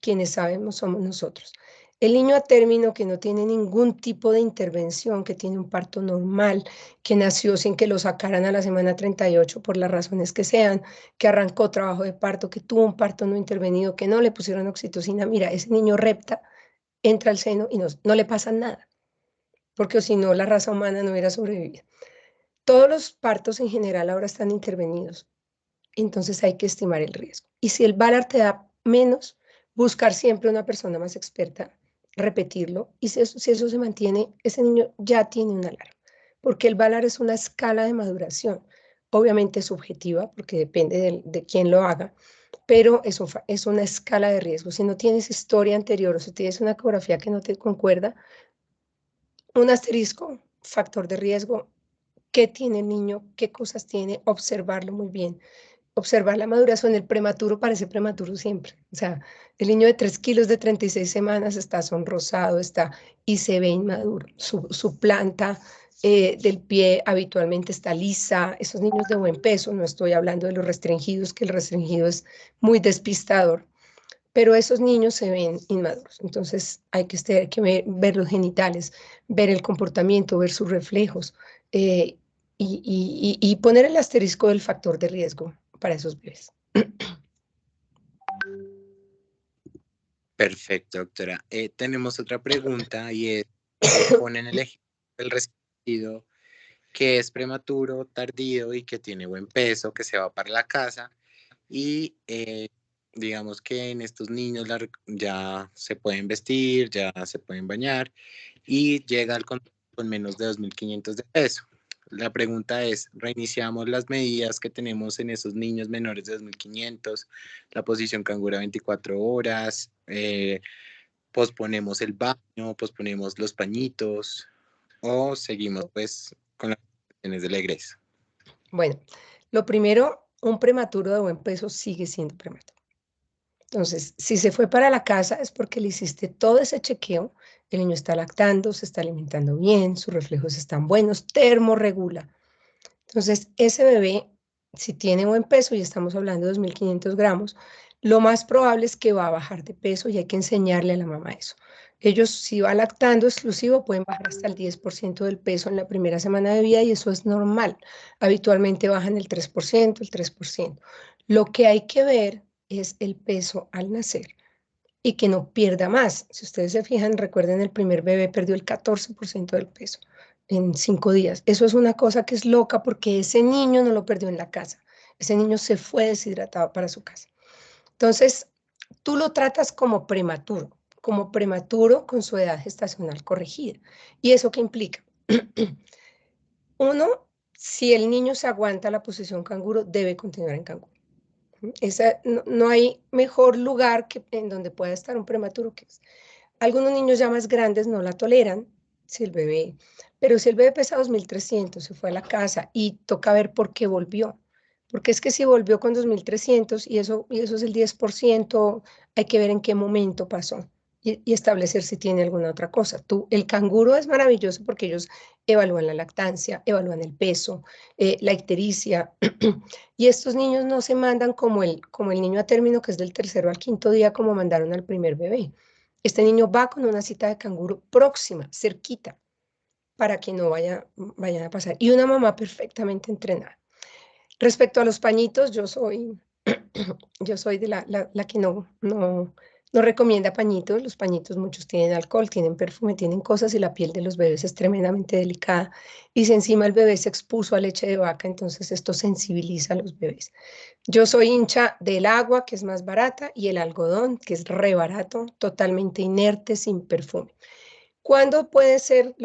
quienes sabemos somos nosotros. El niño a término que no tiene ningún tipo de intervención, que tiene un parto normal, que nació sin que lo sacaran a la semana 38 por las razones que sean, que arrancó trabajo de parto, que tuvo un parto no intervenido, que no le pusieron oxitocina, mira, ese niño repta, entra al seno y no le pasa nada, porque si no la raza humana no hubiera sobrevivido. Todos los partos en general ahora están intervenidos. Entonces hay que estimar el riesgo. Y si el Valar te da menos, buscar siempre una persona más experta, repetirlo, y si eso se mantiene, ese niño ya tiene una alarma, porque el Valar es una escala de maduración, obviamente subjetiva, porque depende de quién lo haga, pero es una escala de riesgo. Si no tienes historia anterior o si tienes una ecografía que no te concuerda, un asterisco, factor de riesgo, qué tiene el niño, qué cosas tiene, observarlo muy bien. Observar la maduración, el prematuro parece prematuro siempre. O sea, el niño de 3 kilos de 36 semanas está sonrosado, y se ve inmaduro. Su planta del pie habitualmente está lisa. Esos niños de buen peso, no estoy hablando de los restringidos, que el restringido es muy despistador, pero esos niños se ven inmaduros. Entonces hay que ver los genitales, ver el comportamiento, ver sus reflejos y poner el asterisco del factor de riesgo para esos bebés. Perfecto, doctora. Tenemos otra pregunta y es, ponen el ejemplo del recién nacido que es prematuro, tardío y que tiene buen peso, que se va para la casa y digamos que en estos niños ya se pueden vestir, ya se pueden bañar y llega con menos de 2.500 de peso. La pregunta es, ¿reiniciamos las medidas que tenemos en esos niños menores de 2.500, la posición cangura 24 horas, posponemos el baño, posponemos los pañitos o seguimos pues con las cuestiones del egreso? Bueno, lo primero, un prematuro de buen peso sigue siendo prematuro. Entonces, si se fue para la casa es porque le hiciste todo ese chequeo, el niño está lactando, se está alimentando bien, sus reflejos están buenos, termorregula. Entonces, ese bebé, si tiene buen peso, y estamos hablando de 2.500 gramos, lo más probable es que va a bajar de peso y hay que enseñarle a la mamá eso. Ellos, si va lactando exclusivo, pueden bajar hasta el 10% del peso en la primera semana de vida y eso es normal. Habitualmente bajan el 3%, el 3%. Lo que hay que ver es el peso al nacer y que no pierda más. Si ustedes se fijan, recuerden, el primer bebé perdió el 14% del peso en 5 días. Eso es una cosa que es loca porque ese niño no lo perdió en la casa. Ese niño se fue deshidratado para su casa. Entonces, tú lo tratas como prematuro con su edad gestacional corregida. ¿Y eso qué implica? Uno, si el niño se aguanta la posición canguro, debe continuar en canguro. No hay mejor lugar que en donde pueda estar un prematuro que es. Algunos niños ya más grandes no la toleran, si el bebé, pero si el bebé pesa 2.300, se fue a la casa y toca ver por qué volvió. Porque es que si volvió con 2.300 y eso es el 10%, hay que ver en qué momento pasó y establecer si tiene alguna otra cosa. El canguro es maravilloso porque ellos evalúan la lactancia, evalúan el peso, la ictericia, y estos niños no se mandan como el niño a término, que es del tercero al quinto día, como mandaron al primer bebé. Este niño va con una cita de canguro próxima, cerquita, para que no vayan a pasar. Y una mamá perfectamente entrenada. Respecto a los pañitos, yo soy de la que no recomienda pañitos. Los pañitos muchos tienen alcohol, tienen perfume, tienen cosas y la piel de los bebés es tremendamente delicada. Y si encima el bebé se expuso a leche de vaca, entonces esto sensibiliza a los bebés. Yo soy hincha del agua, que es más barata, y el algodón, que es re barato, totalmente inerte, sin perfume. ¿Cuándo puede ser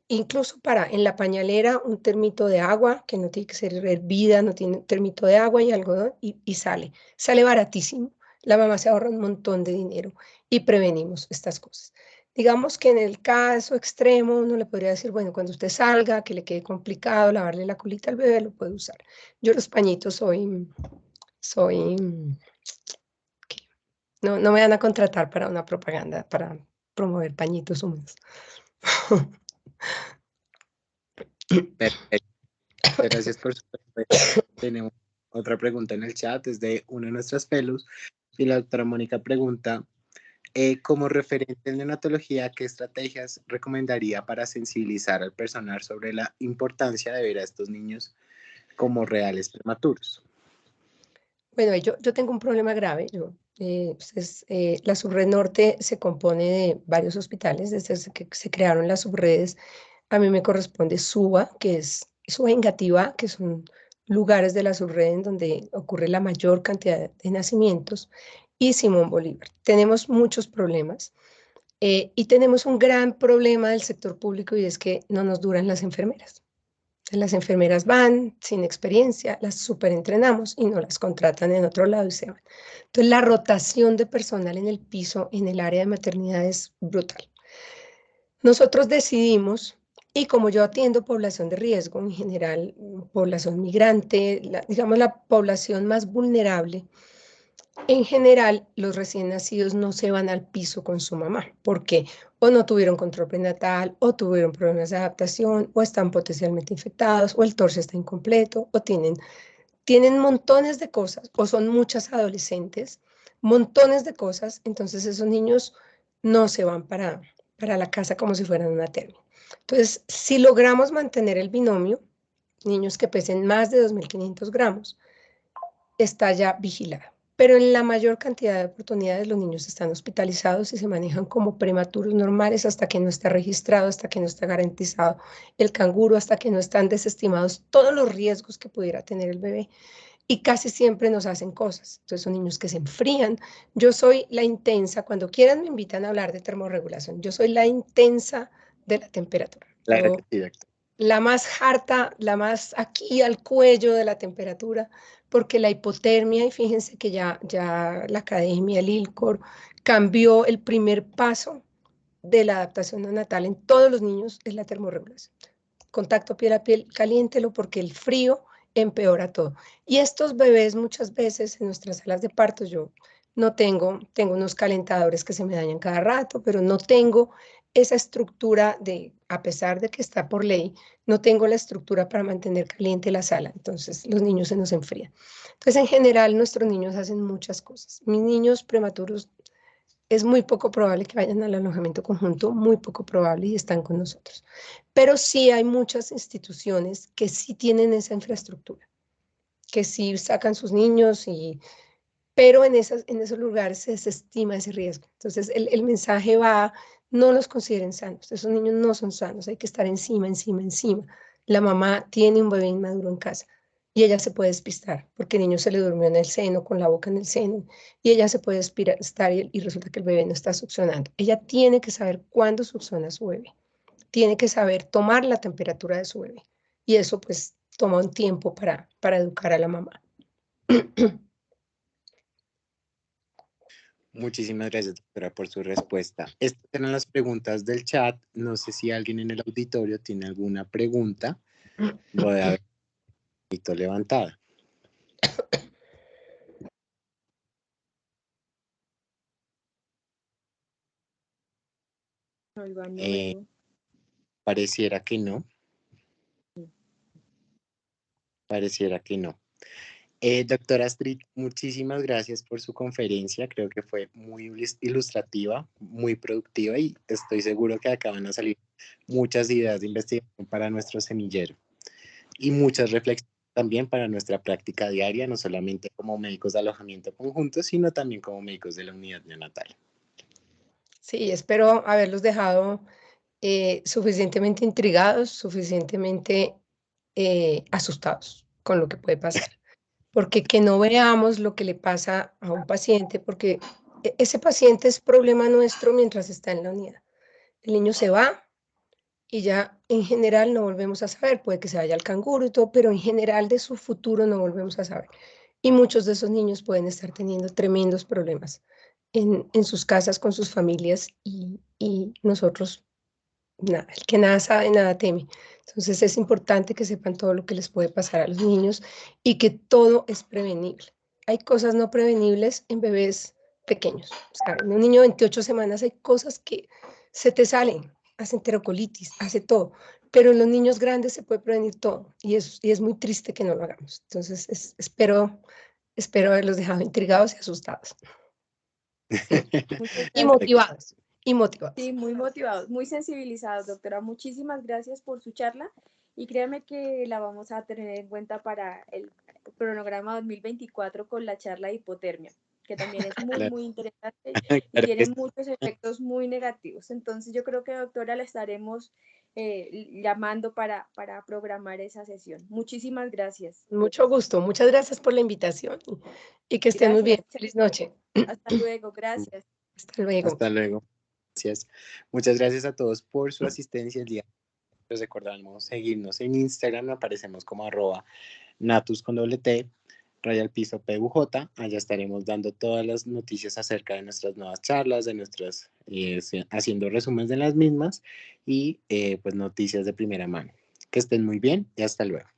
incluso en la pañalera, un termito de agua, que no tiene que ser hervida, no tiene termito de agua y algodón, y sale baratísimo. La mamá se ahorra un montón de dinero y prevenimos estas cosas. Digamos que en el caso extremo uno le podría decir, bueno, cuando usted salga, que le quede complicado lavarle la colita al bebé, lo puede usar. Yo los pañitos soy, ¿qué? No me van a contratar para una propaganda, para promover pañitos húmedos. Perfecto. Gracias por su respuesta. Tenemos otra pregunta en el chat, es de una de nuestras fellows, y la doctora Mónica pregunta, como referente en neonatología, ¿qué estrategias recomendaría para sensibilizar al personal sobre la importancia de ver a estos niños como reales prematuros? Bueno, yo tengo un problema grave. La subred norte se compone de varios hospitales. Desde que se crearon las subredes, a mí me corresponde SUBA, que es SUBA y Engativá, que son lugares de la subred en donde ocurre la mayor cantidad de nacimientos, y Simón Bolívar. Tenemos muchos problemas y tenemos un gran problema del sector público y es que no nos duran las enfermeras. Las enfermeras van sin experiencia, las superentrenamos y no las contratan en otro lado y se van. Entonces, la rotación de personal en el piso, en el área de maternidad, es brutal. Nosotros decidimos, y como yo atiendo población de riesgo, en general, población migrante, digamos la población más vulnerable, en general, los recién nacidos no se van al piso con su mamá, porque o no tuvieron control prenatal, o tuvieron problemas de adaptación, o están potencialmente infectados, o el torso está incompleto, o tienen montones de cosas, o son muchas adolescentes, montones de cosas. Entonces esos niños no se van para la casa como si fueran una término. Entonces, si logramos mantener el binomio, niños que pesen más de 2.500 gramos, está ya vigilado. pero en la mayor cantidad de oportunidades los niños están hospitalizados y se manejan como prematuros normales hasta que no está registrado, hasta que no está garantizado el canguro, hasta que no están desestimados todos los riesgos que pudiera tener el bebé. Y casi siempre nos hacen cosas. Entonces son niños que se enfrían. Yo soy la intensa, cuando quieran me invitan a hablar de termorregulación, yo soy la intensa de la temperatura. Claro Yo, que sí, doctora. la más harta, la más aquí al cuello de la temperatura, porque la hipotermia, y fíjense que ya la academia, el ILCOR, cambió el primer paso de la adaptación neonatal en todos los niños, es la termorregulación. Contacto piel a piel, caliéntelo porque el frío empeora todo. Y estos bebés muchas veces en nuestras salas de partos, yo no tengo unos calentadores que se me dañan cada rato, pero no tengo esa estructura de, a pesar de que está por ley, no tengo la estructura para mantener caliente la sala. Entonces los niños se nos enfrían. Entonces en general nuestros niños hacen muchas cosas. Mis niños prematuros es muy poco probable que vayan al alojamiento conjunto, muy poco probable y están con nosotros. Pero sí hay muchas instituciones que sí tienen esa infraestructura, que sí sacan sus niños, pero en esos lugares se desestima ese riesgo. Entonces el mensaje va, no los consideren sanos, esos niños no son sanos, hay que estar encima, encima, encima. La mamá tiene un bebé inmaduro en casa y ella se puede despistar porque el niño se le durmió en el seno, con la boca en el seno, y ella se puede despistar y resulta que el bebé no está succionando. Ella tiene que saber cuándo succiona su bebé, tiene que saber tomar la temperatura de su bebé y eso pues toma un tiempo para educar a la mamá. Muchísimas gracias, doctora, por su respuesta. Estas eran las preguntas del chat. No sé si alguien en el auditorio tiene alguna pregunta. Voy a ver un poquito levantada. Pareciera que no. Pareciera que no. Doctora Astrid, muchísimas gracias por su conferencia. Creo que fue muy ilustrativa, muy productiva y estoy seguro que acá van a salir muchas ideas de investigación para nuestro semillero y muchas reflexiones también para nuestra práctica diaria, no solamente como médicos de alojamiento conjunto, sino también como médicos de la unidad neonatal. Sí, espero haberlos dejado suficientemente intrigados, suficientemente asustados con lo que puede pasar. Porque que no veamos lo que le pasa a un paciente, porque ese paciente es problema nuestro mientras está en la unidad. El niño se va y ya en general no volvemos a saber, puede que se vaya al canguro y todo, pero en general de su futuro no volvemos a saber. Y muchos de esos niños pueden estar teniendo tremendos problemas en sus casas, con sus familias y nosotros nada, el que nada sabe, nada teme. Entonces es importante que sepan todo lo que les puede pasar a los niños y que todo es prevenible. Hay cosas no prevenibles en bebés pequeños. O sea, en un niño de 28 semanas hay cosas que se te salen, hace enterocolitis, hace todo. Pero en los niños grandes se puede prevenir todo y es muy triste que no lo hagamos. Entonces espero haberlos dejado intrigados y asustados. Y motivados. Y motivados. Sí, muy motivados, muy sensibilizados, doctora. Muchísimas gracias por su charla y créame que la vamos a tener en cuenta para el cronograma 2024 con la charla de hipotermia, que también es muy interesante y tiene muchos efectos muy negativos. Entonces yo creo que, doctora, la estaremos llamando para programar esa sesión. Muchísimas gracias. Mucho gusto, muchas gracias por la invitación y que estén muy bien. Feliz noche. Hasta luego, gracias. Hasta luego. Hasta luego. Gracias. Muchas gracias a todos por su asistencia el día. Les recordamos seguirnos en Instagram, aparecemos como @natus con _t, _PUJ. Allá estaremos dando todas las noticias acerca de nuestras nuevas charlas, de nuestras, haciendo resúmenes de las mismas y pues noticias de primera mano. Que estén muy bien y hasta luego.